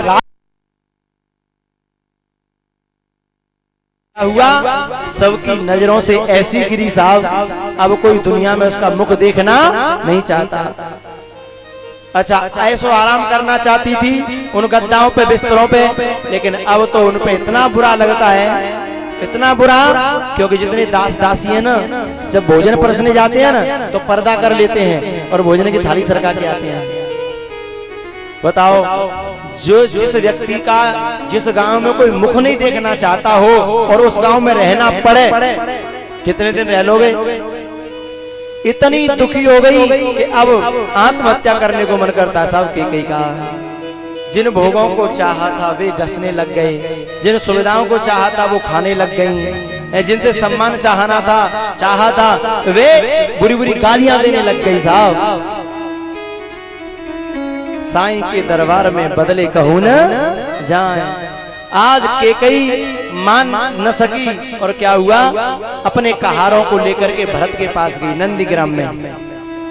हुआ, सबकी नजरों से ऐसी गिरी साहब, अब कोई दुनिया में उसका मुख देखना नहीं चाहता। अच्छा, ऐसो आराम करना चाहती थी उन गद्दाओं पे बिस्तरों पे, लेकिन अब तो उन पे इतना बुरा लगता है, इतना बुरा, क्योंकि जितने दास दासी है ना, जब भोजन परसने जाते हैं ना तो पर्दा कर लेते हैं और भोजन की थाली सरका के आते हैं। बताओ, जो जिस व्यक्ति का जिस गांव में कोई मुख नहीं देखना चाहता हो और उस गांव में रहना पड़े, कितने दिन रह लोगे? इतनी दुखी हो गई कि अब आत्महत्या करने को मन करता। सब केकई का जिन भोगों को चाहा था वे डसने लग गए, जिन सुविधाओं को चाहा था वो खाने लग गई, जिनसे सम्मान चाहा था वे बुरी बुरी गालियां देने लग गई। साहब, साईं के दरबार में बदले कहूं न जाए। आज केकई मान न सकी और क्या हुआ, अपने कहारों को लेकर के भरत के पास गई। नंदीग्राम में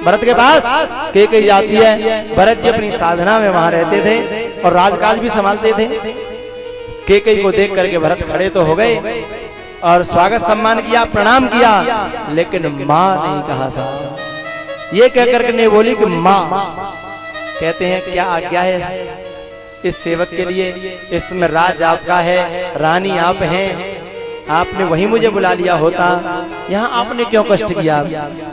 भरत के पास केकई जाती है। भरत जी अपनी साधना में वहां रहते थे और राजकाज भी संभालते थे। केकई को देख करके भरत खड़े तो हो गए और स्वागत सम्मान किया, प्रणाम किया, लेकिन माँ नहीं कहा। साहब, ये कहकर के नहीं बोली कि माँ। कहते हैं क्या आज्ञा है इस सेवक के लिए? इसमें राज आपका है, रानी आप हैं, आपने वही मुझे बुला लिया होता, यहाँ आपने क्यों कष्ट किया?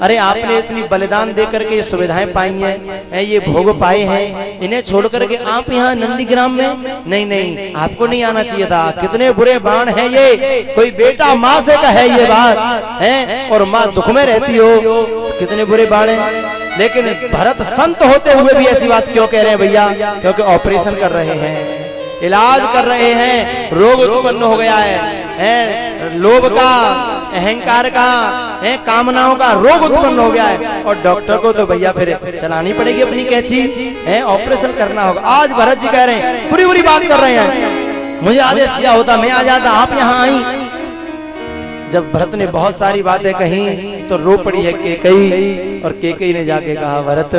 अरे आपने इतनी बलिदान देकर के ये सुविधाएं पाई हैं, ये भोग पाए हैं, इन्हें छोड़ करके आप यहाँ नंदीग्राम में? नहीं, आपको नहीं आना चाहिए था। कितने बुरे बाण हैं ये, कोई बेटा माँ से कहे ये बात है और माँ दुख में रहती हो, कितने बुरे बाण हैं। लेकिन भरत संत होते हुए भी ऐसी बात क्यों कह रहे हैं भैया? क्योंकि ऑपरेशन कर रहे हैं, इलाज कर रहे हैं, रोग उत्पन्न हो गया है, लोभ का, अहंकार का, कामनाओं का रोग उत्पन्न हो गया है और डॉक्टर को तो भैया फिर चलानी पड़ेगी अपनी कैंची, ऑपरेशन करना होगा। आज भरत जी कह रहे हैं, बुरी बुरी बात कर रहे हैं, मुझे आदेश किया होता मैं आ जाता, आप यहाँ आई। जब भरत ने बहुत सारी बातें कही तो रो पड़ी है कैकेयी, और कैकेयी ने जाके कहा भरत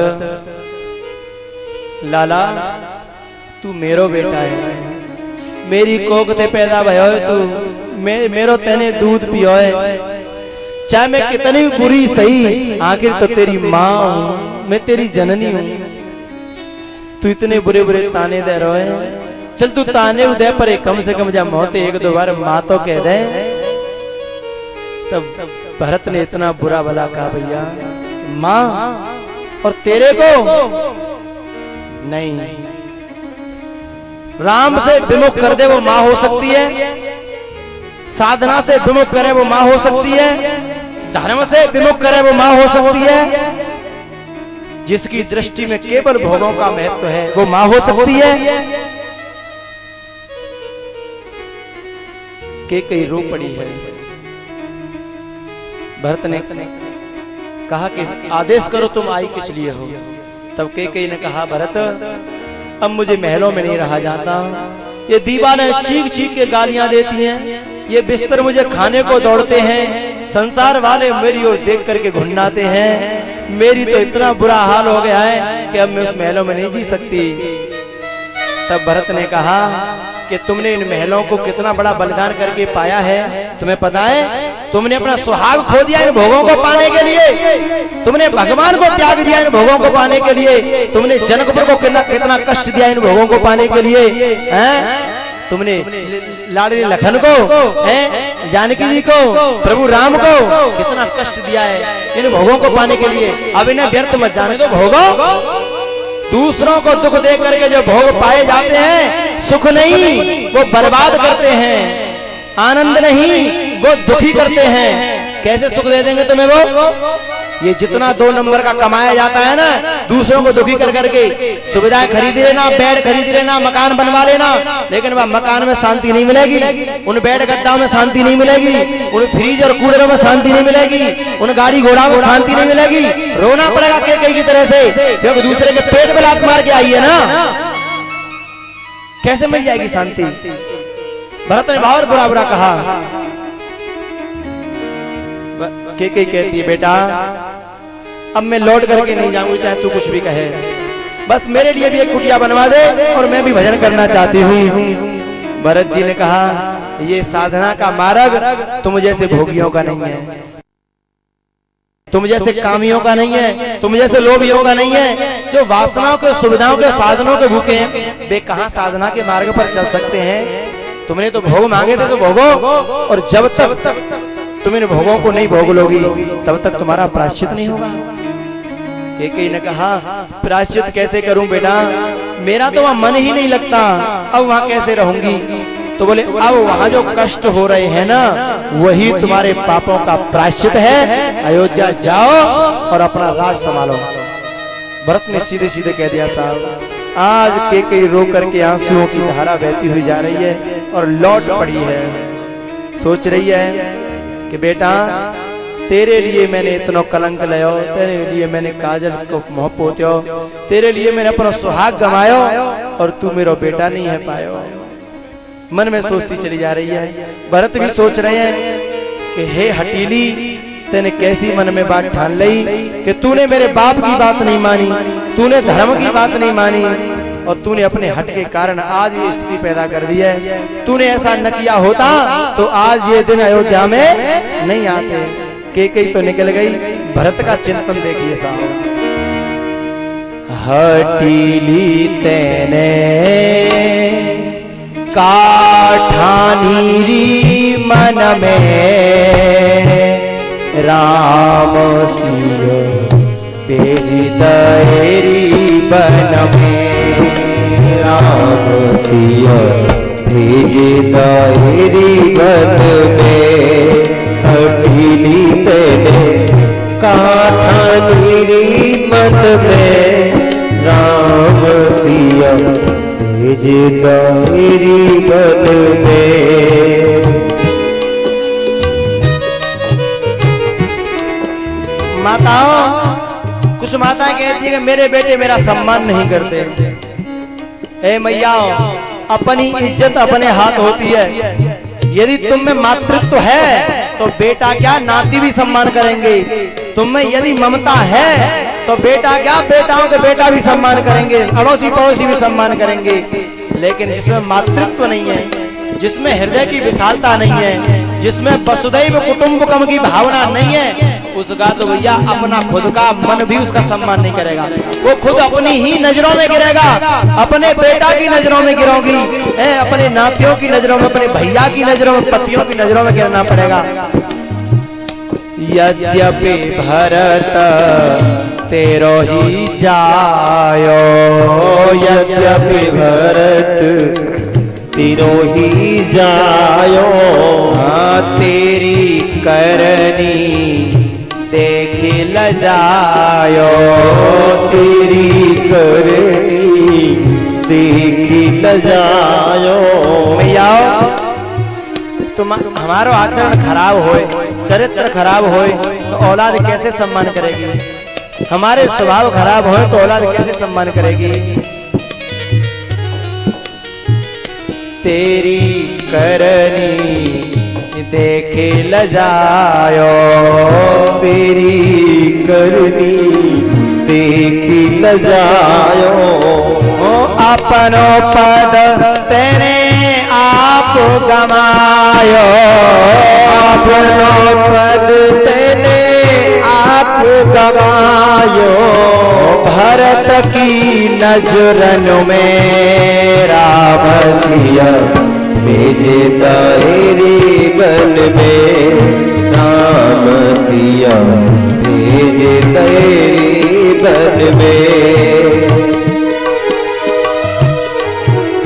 लाला तू मेरो बेटा है, मेरी कोख ते पैदा भयो तू, मेरो तेने दूध पियो है, चाहे मैं कितनी बुरी सही आखिर तो तेरी माँ हूं, मैं तेरी जननी हूं। तू इतने बुरे बुरे ताने दे रहे है, चल तू ताने उदय पर कम से कम जब मौत एक दो बार माँ तो कह दे। तब भरत ने इतना बुरा भला कहा भैया माँ, और तेरे को नहीं, राम से विमुख कर दे वो माँ हो सकती है, साधना से विमुख करे वो माँ हो सकती है, धर्म से विमुख करे वो माँ हो सकती है, जिसकी दृष्टि में केवल भोगों का महत्व है वो माँ हो सकती है। कैकेयी रो पड़ी है। भरत ने कहा कि आदेश करो तुम आई किस लिए हो। तब कैकेयी ने कहा भरत अब मुझे महलों में नहीं रहा जाता, ये दीवाने चीख चीख के गालियां देती हैं, ये बिस्तर मुझे खाने को दौड़ते हैं, संसार वाले मेरी ओर देख करके घुन्नाते हैं, मेरी तो इतना बुरा हाल हो गया है कि अब मैं उस महलों में नहीं जी सकती। तब भरत ने कहा कि तुमने इन महलों को कितना बड़ा बलिदान करके पाया है, तुम्हें पता है? तुमने अपना सुहाग खो दिया इन भोगों को पाने के लिए, तुमने भगवान को त्याग दिया इन भोगों को पाने के लिए, तुमने जनकपुर को कितना कष्ट दिया इन भोगों को पाने के लिए, हैं? तुमने लाडली लखन को, जानकी जी को, प्रभु राम को कितना कष्ट दिया है इन भोगों को पाने के लिए। अब इन्हें व्यर्थ मत जाने दो भोगों। दूसरों को दुख दे करके जो भोग पाए जाते हैं, सुख नहीं वो बर्बाद करते हैं, आनंद नहीं वो दुखी करते हैं। कैसे सुख दे देंगे तुम्हें वो? ये जितना 2 नंबर का कमाया जाता है ना, दूसरों को दुखी कर करके सुविधाएं खरीद लेना, बेड खरीद लेना, मकान बनवा लेना, लेकिन वह मकान में शांति नहीं मिलेगी, उन बेड गद्दाओं में शांति नहीं मिलेगी, उन फ्रिज और कूलरों में शांति नहीं मिलेगी, उन गाड़ी घोड़ा में शांति नहीं मिलेगी। रोना पड़ेगा कैकेयी की तरह से, क्योंकि दूसरे के पेट में लात मार के आई है ना, कैसे मिल जाएगी शांति? भरत ने बहुत बुरा बुरा कहा। कैकेयी कहती है बेटा अब मैं लौट करके नहीं जाऊंगी, चाहे तू कुछ भी कहे, बस मेरे लिए भी एक कुटिया बनवा दे और मैं भी भजन करना चाहती हूँ। भरत जी ने कहा ये साधना का मार्ग तुम जैसे भोगियों का नहीं है, तुम जैसे कामियों का नहीं है, तुम जैसे लोभियों का नहीं है। जो वासनाओं के, सुविधाओं के, साधनों के भूखे हैं वे कहाँ साधना के मार्ग पर चल सकते हैं? तुमने तो भोग मांगे थे तो भोगो, और जब तक तुम इन भोगों को नहीं भोग लोगी तब तक तुम्हारा प्रायश्चित नहीं होगा। कैकेयी ने कहा प्रायश्चित कैसे करूं बेटा, मेरा तो वहां मन ही नहीं लगता, अब वहां कैसे रहूंगी? तो बोले अब वहां जो कष्ट हो रहे हैं ना वही तुम्हारे पापों का प्रायश्चित है, अयोध्या जाओ और अपना राज संभालो। भरत ने सीधे सीधे कह दिया साहब। आज कैकेयी रो करके आंसुओं की धारा बहती हुई जा रही है और लौट पड़ी है, सोच रही है कि बेटा तेरे लिए मैंने इतना कलंक लायो, तेरे लिए मैंने काजल को मुंह पोत्यो, तेरे लिए मैंने अपना सुहाग गमायो और तू मेरा बेटा नहीं है पायो। मन में सोचती चली जा रही है। भरत भी सोच रहे हैं कि हे हटीली, तेने कैसी मन में बात ठान ली कि तूने मेरे बाप की बात नहीं मानी, तूने धर्म की बात नहीं मानी, और तूने अपने हट के कारण आज ये स्थिति पैदा कर दी है। तूने ऐसा न किया होता तो आज ये दिन अयोध्या में नहीं आते। कैकेयी तो निकल गई। भरत का चिंतन देखिए साहब। हटीली तेने काठानीरी मन में, राम सिंह पेजी दहेरी बन में, राम सिंह पेजी दहेरी बन में। हटीली तेने काठानीरी मन में, राम सिंह पेजी दहेरी बन में। माताओं, कुछ माताएं कहती है कि मेरे बेटे मेरा सम्मान नहीं करते। ए मैया, अपनी इज्जत अपने हाथ होती है। यदि तुम में मातृत्व है तो बेटा क्या नाती भी सम्मान करेंगे, तुम में यदि ममता है तो बेटा क्या बेटाओं के बेटा भी सम्मान करेंगे, अड़ोसी पड़ोसी भी सम्मान करेंगे। लेकिन जिसमें मातृत्व नहीं है, जिसमें हृदय की विशालता नहीं है, जिसमें वसुधैव कुटुंबकम की भावना नहीं है, उसका तो भैया अपना खुद का मन भी उसका सम्मान नहीं करेगा। वो खुद अपनी ही नजरों में गिरेगा, अपने बेटा की नजरों में गिरोगी, अपने नातियों की नजरों में, अपने भैया की नजरों में, पतियों की नजरों में गिरना पड़ेगा। यद्यपि भरत तेरो ही जायो,
यद्यपि भरत तेरो ही जायो,
तेरी करनी देखे लजायो,
तेरी करनी देखी लजायो।
भैया तुम हमारो आचरण खराब होए, चरित्र खराब होए तो औलाद कैसे सम्मान करेगी? हमारे स्वभाव खराब होए तो औलाद कैसे सम्मान करेगी? तेरी करनी देखे लजायो,
तेरी करनी देखी लजायो।
अपनो पद तेने आप गमायो,
अपनो पद तेने आप गमायो।
भरत की नजरन में राम
सिया भेजे तेरी बन में, राम सिया भेजे तेरी बन में।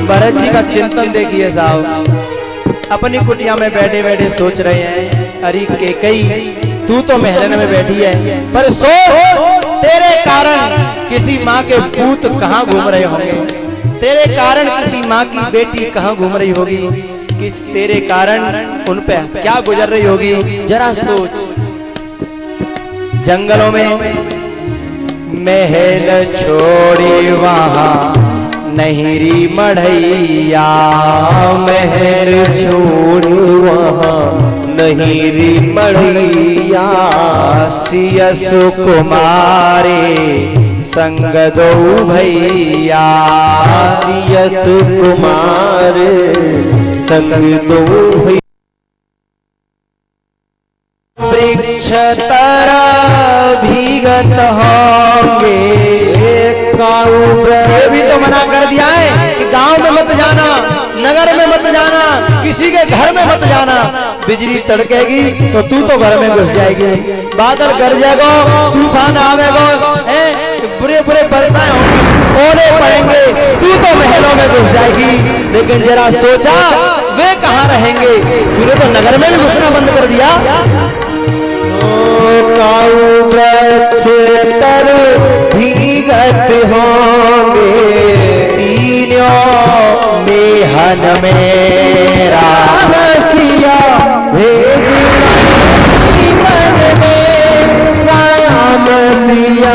भरत जी का चिंतन देखिए साहब, अपनी कुटिया में बैठे बैठे सोच रहे हैं, अरे कैकेयी तू तो महल में बैठी है, पर सोच तेरे कारण किसी माँ के पूत कहाँ घूम रहे होंगे, तेरे कारण किसी माँ की बेटी कहाँ घूम रही होगी, किस तेरे कारण उन पे क्या गुजर रही होगी। जरा सोच। जंगलों में महल छोड़ी वहाँ नहरी मढ़ैया,
महल छोड़ वहाँ नहरी मढ़ैया।
सिय सुकुमारे संग दो भैया,
सिय सुकुमार संग दो भैया।
वृक्ष तरह भीगत होंगे, ये भी तो मना कर दिया है कि गांव में मत जाना, नगर में मत जाना, किसी के घर में मत जाना। बिजली तड़केगी तो तू तो घर में घुस जाएगी, बादल गरजेगा, तूफान आवेगा, बुरे बुरे बरसाएं होंगी, ओले पड़ेंगे, तू तो महलों में घुस जाएगी। लेकिन जरा सोचा वे कहाँ रहेंगे? तूने तो नगर में भी घुसना बंद कर दिया।
वृक्ष तर भीगत होंगे,
तीनों मेहन में राम
सिया भेज मन में, राम सिया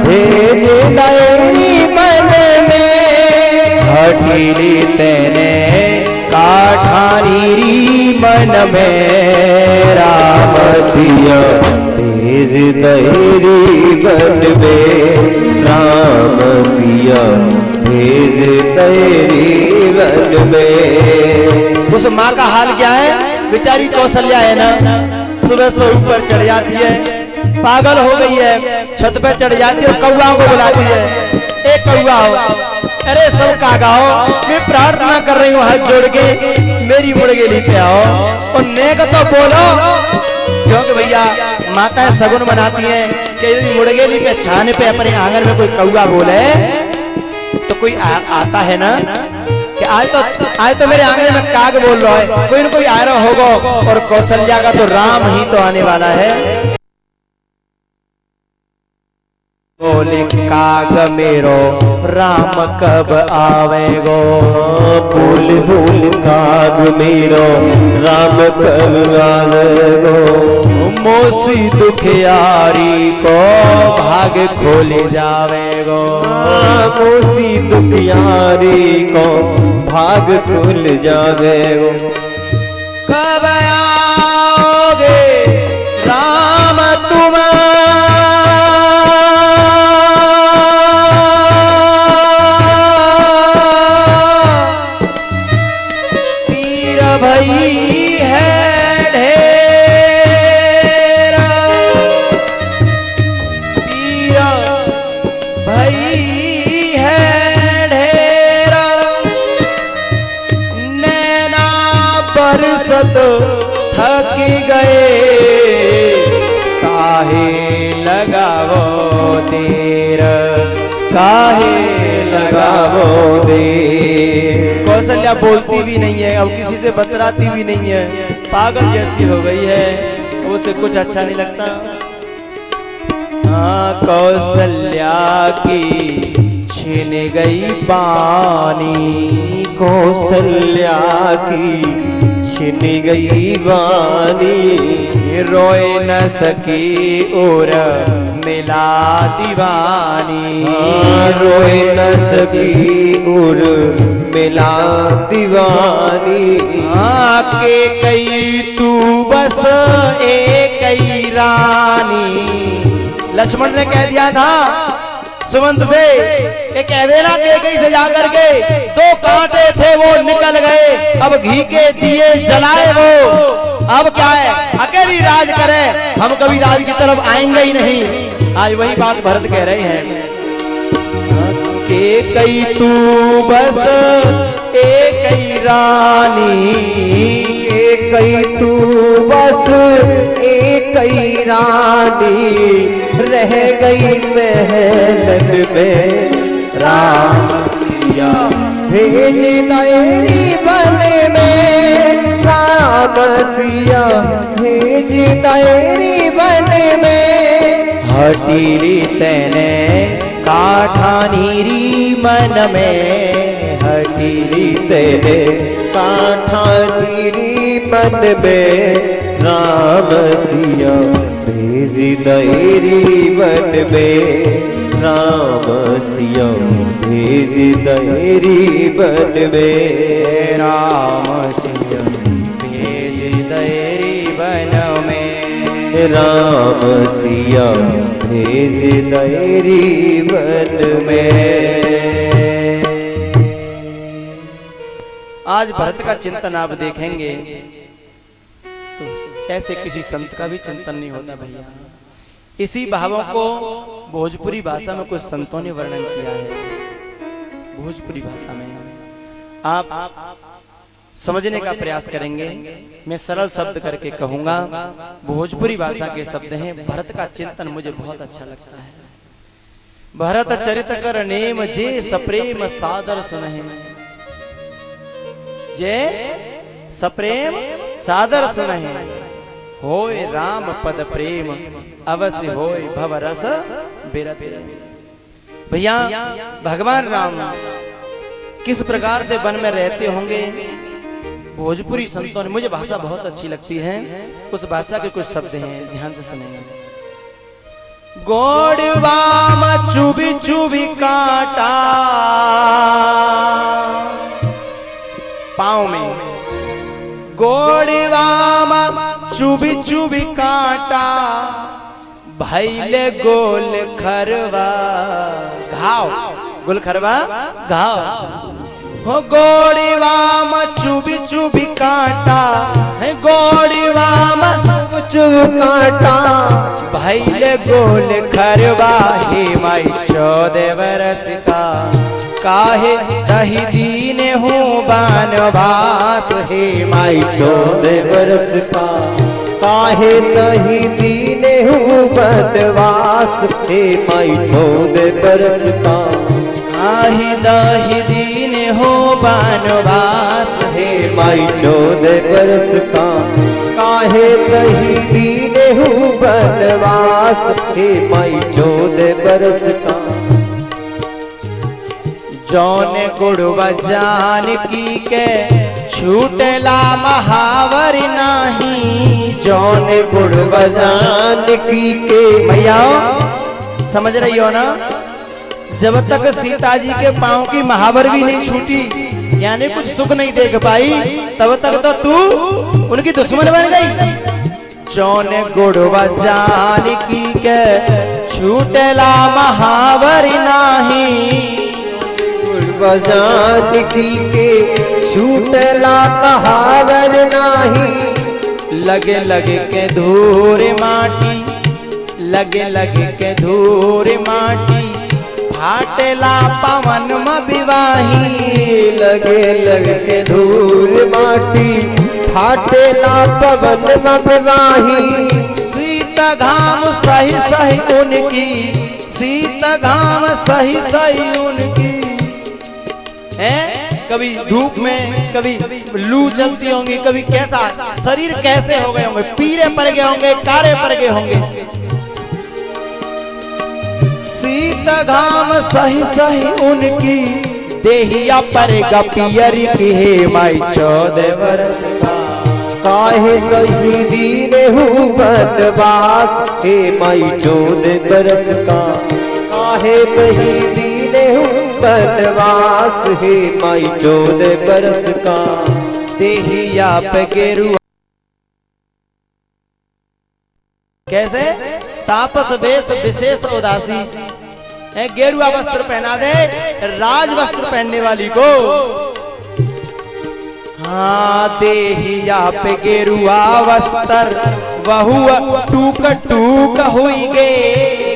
भेज दैनी मन में।
हठीली तेने काठानी मन में राम
सिया भेज दैरी बन में, राम सिया भेज दैरी बन में।
उस माँ का हाल क्या है? बेचारी कौशल्या है ना, सुबह से ऊपर चढ़ जाती है, पागल हो गई है, छत पे चढ़ जाती है और कौआओं को बुलाती है, एक कौआ हो, अरे सब कागा हो, मैं प्रार्थना कर रही हूँ हाथ जोड़ के, मेरी मुर्गेली पे आओ और नेक तो बोलो। क्योंकि भैया माताएं सगुन बनाती हैं कि यदि मुर्गेली पे छाने पे अपने आंगन में कोई कौआ बोले तो कोई आता है ना कि आज तो मेरे आंगन में काग बोल रहा है, कोई न कोई आ रहा होगा। और कौशल्या का तो राम ही तो आने वाला है। बोले काग मेरो राम कब आवेगो,
बोल बोल काग मेरो राम कब आवेगो।
मोसी दुखियारी को भाग खोले जावे गो।
मोसी दुखियारी को भाग खुल जावे गो।
कब आओगे राम तुम पीर भई है ढेर, पीर भई है ढेर, नैना बरसत थक गए, काहे लगावो देर, काहे लगावो देर। कौशल्या बोलती भी नहीं है, अब किसी से बतराती भी नहीं है, पागल जैसी हो गई है, उसे कुछ अच्छा नहीं लगता। हाँ कौशल्या की छिन गई बानी,
कौशल्या की छिन गई वानी,
रोए न सकी और मिला दीवानी,
रोए न सकी और मिला दीवानी।
के कई तू बस एक ही रानी। लक्ष्मण ने कह दिया था सुमंत से कि कह देना कैकेयी से जाकर के 2 कांटे थे वो निकल गए, अब घी के दिए जलाए वो, अब क्या है अकेली राज करे, हम कभी राज की तरफ आएंगे ही नहीं। आज वही बात भरत कह रहे हैं कि कई तू बस एक ही रानी,
एक ही तू बस एक ही रानी, रह गई महल में राम सिया भेज तेरी बन में, राम सिया भेज तेरी बन में।
हटीरी तेने काठानीरी मन में,
हटीरी तेरे काठानीरी मन में, राम सिया भेज तेरी बन में, राम सिया भेज तेरी बन में,
राम सिया भेज तेरी बन में,
राम सिया भेज तेरी बन में।
आज भरत का चिंतन आप देखेंगे तो ऐसे किसी संत का भी चिंतन नहीं होता भैया। इसी भावों को भोजपुरी भाषा में कुछ संतों ने वर्णन किया है। भोजपुरी भाषा में आप समझने का प्रयास करेंगे, मैं सरल शब्द करके कहूंगा। भोजपुरी भाषा के शब्द हैं, भरत का चिंतन मुझे बहुत अच्छा लगता है। भरत चरित कर नेम जे सप्रेम सादर सुनहि, जे सप्रेम सादर सुनहि, होय राम पद प्रेम अवश्य होय भव रस बिरत। भैया भगवान राम किस प्रकार से वन में रहते होंगे, भोजपुरी संतों ने, मुझे भाषा बहुत अच्छी लगती है, उस भाषा के कुछ शब्द हैं, ध्यान से सुनेंगे। गोड़वा चुभी चुभी काटा पाँव में, गोड़वा चुभी चुभी काटा, भैले गोल खरवा घाव, गोल खरवा घाव, हो गोड़वा चुभी चुभी काटा, है गोड़वा
चुभ काटा,
भैले गोल खरवा, हे माई 14 बरस का, काहे दही दीन हूँ बनवास, हे माई
14 बरस का, काहे दही दीन हूँ बनवास, हे माई 14 बरस का,
काहे दही दीन हूँ बनवास,
हे माई 14 बरस का, काहे दही दीन हूँ बनवास, हे माई 14 बरस का।
जौन गुड़वा जान की के छूटेला महावर नाही
जौन गुण बजान की के।
भैया समझ रही हो ना, जब तक सीता जी के पांव की महावर भी नहीं छूटी यानी कुछ सुख नहीं देख पाई, तब तक तो तू उनकी दुश्मन बन गई। जौन गुड़वा जान की के छूटेला महावर नाही,
गुड़वा जान की के छूटेला महावर नाही।
लगे लगे के धूर माटी, लगे लगे के धूर माटी, फाटेला पवन में विवाही।
लगे लगे के धूल माटी, फाटेला पवन में विवाही।
शीत घाम सही सही उनकी, शीत घाम सही सही उनकी। है कभी धूप में, कभी लू चलती होंगी, कभी कैसा शरीर कैसे हो गए होंगे, पीले पड़ गए होंगे, काले पड़ गए होंगे। शीत घाम सही सही उनकी, देहिया पर गपियर की हे माई 14 वर्ष का।
काहे कहीं दीन हूँ बनवास, हे माई 14 बरस का। काहे कहीं दीन हूँ बनवास, हे माई 14 बरस का।
देहिया पे गेरुआ कैसे तापस वेश विशेष उदासी है, गेरुआ वस्त्र पहना दे राज वस्त्र पहनने वाली को। हाँ देहिया पे गेरुआ वस्त्र बहुआ टूक टूक हुई गे।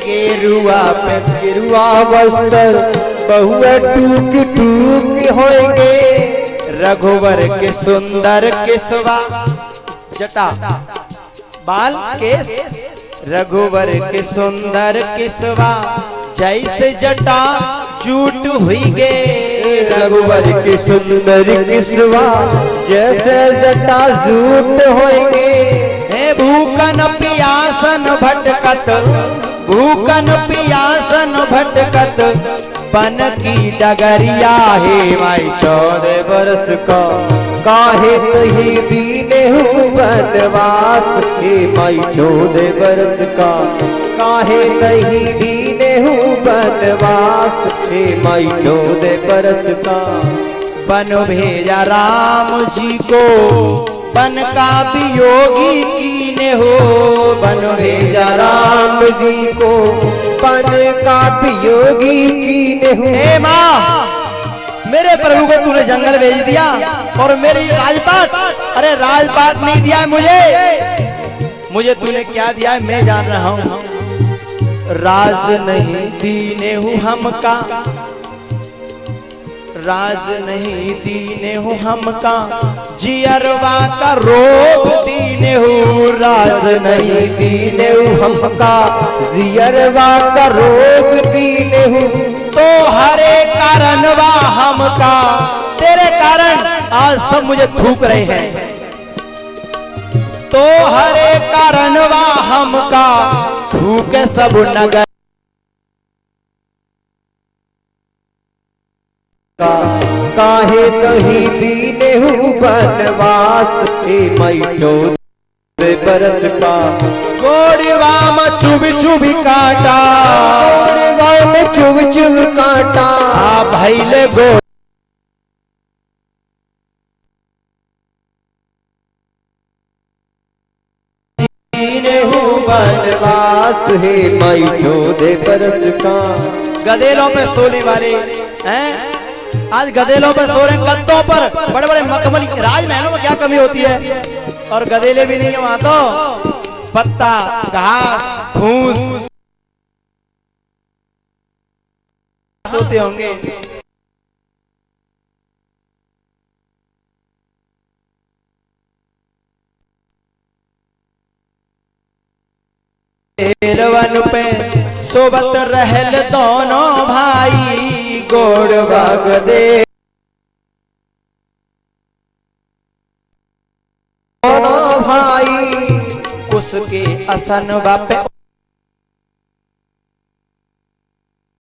गेरुआ पे
गेरुआ वस्त्र बहुआ टूक टूक होंगे।
रघुवर के सुंदर किसवा जटा बाल केस, रघुवर के सुंदर किसवा जैसे जटा जूट हुई गे।
रघुवर के सुंदर किसवा जैसे जटा जूट होंगे।
हे भूकन पियासन भटकत, भूकन पियासन भटकत, बन की डगरिया हे माई 14
बरस का। काहे कहीं दीने हूँ बनवास, हे माई 14 बरस का। काहे कहीं दीने हूँ बनवास, हे माई 14 बरस का।
बन भेजा राम जी को, बन का वियोगी कीने हो। बन भेजा
राम जी को, बन का वियोगी कीने हो।
हे माँ, मेरे प्रभु को तूने जंगल भेज दिया और मेरी राजपाट, अरे राजपाट नहीं दिया मुझे तूने क्या दिया है मैं जान रहा हूँ। राज नहीं दीने हूँ हमका, राज नहीं दीने हूँ हमका, जियरवा का रोग दीने हूँ। राज नहीं
दीने हूँ हमका, जियरवा का रोग दीने हूँ।
तो हरे कारणवा हमका, तेरे कारण आज सब मुझे थूक रहे हैं। तो हरे कारणवा हमका, थूके सब नगर।
काहे कहीं दीने हूँ बनवास, हे माई 14 बरस का।
गोड़वा में चुभ चुभ काटा,
गोड़वा में चुभ चुभ काटा।
आ भैले गो
दीने हूँ बनवास, हे माई 14 बरस का।
गदेलों पे सोने वाले हैं, आज गदेलों पे सो रहे हैं, गद्दों पर बड़े बड़े मखमली। राजमहलों में क्या कमी होती है, और गदेले भी नहीं है वहां तो पत्ता घास फूस सोते होंगे। वन पे सोबत रहल दोनों भाई, गोड़वा
गदे दोनों भाई।
उसके असन बापे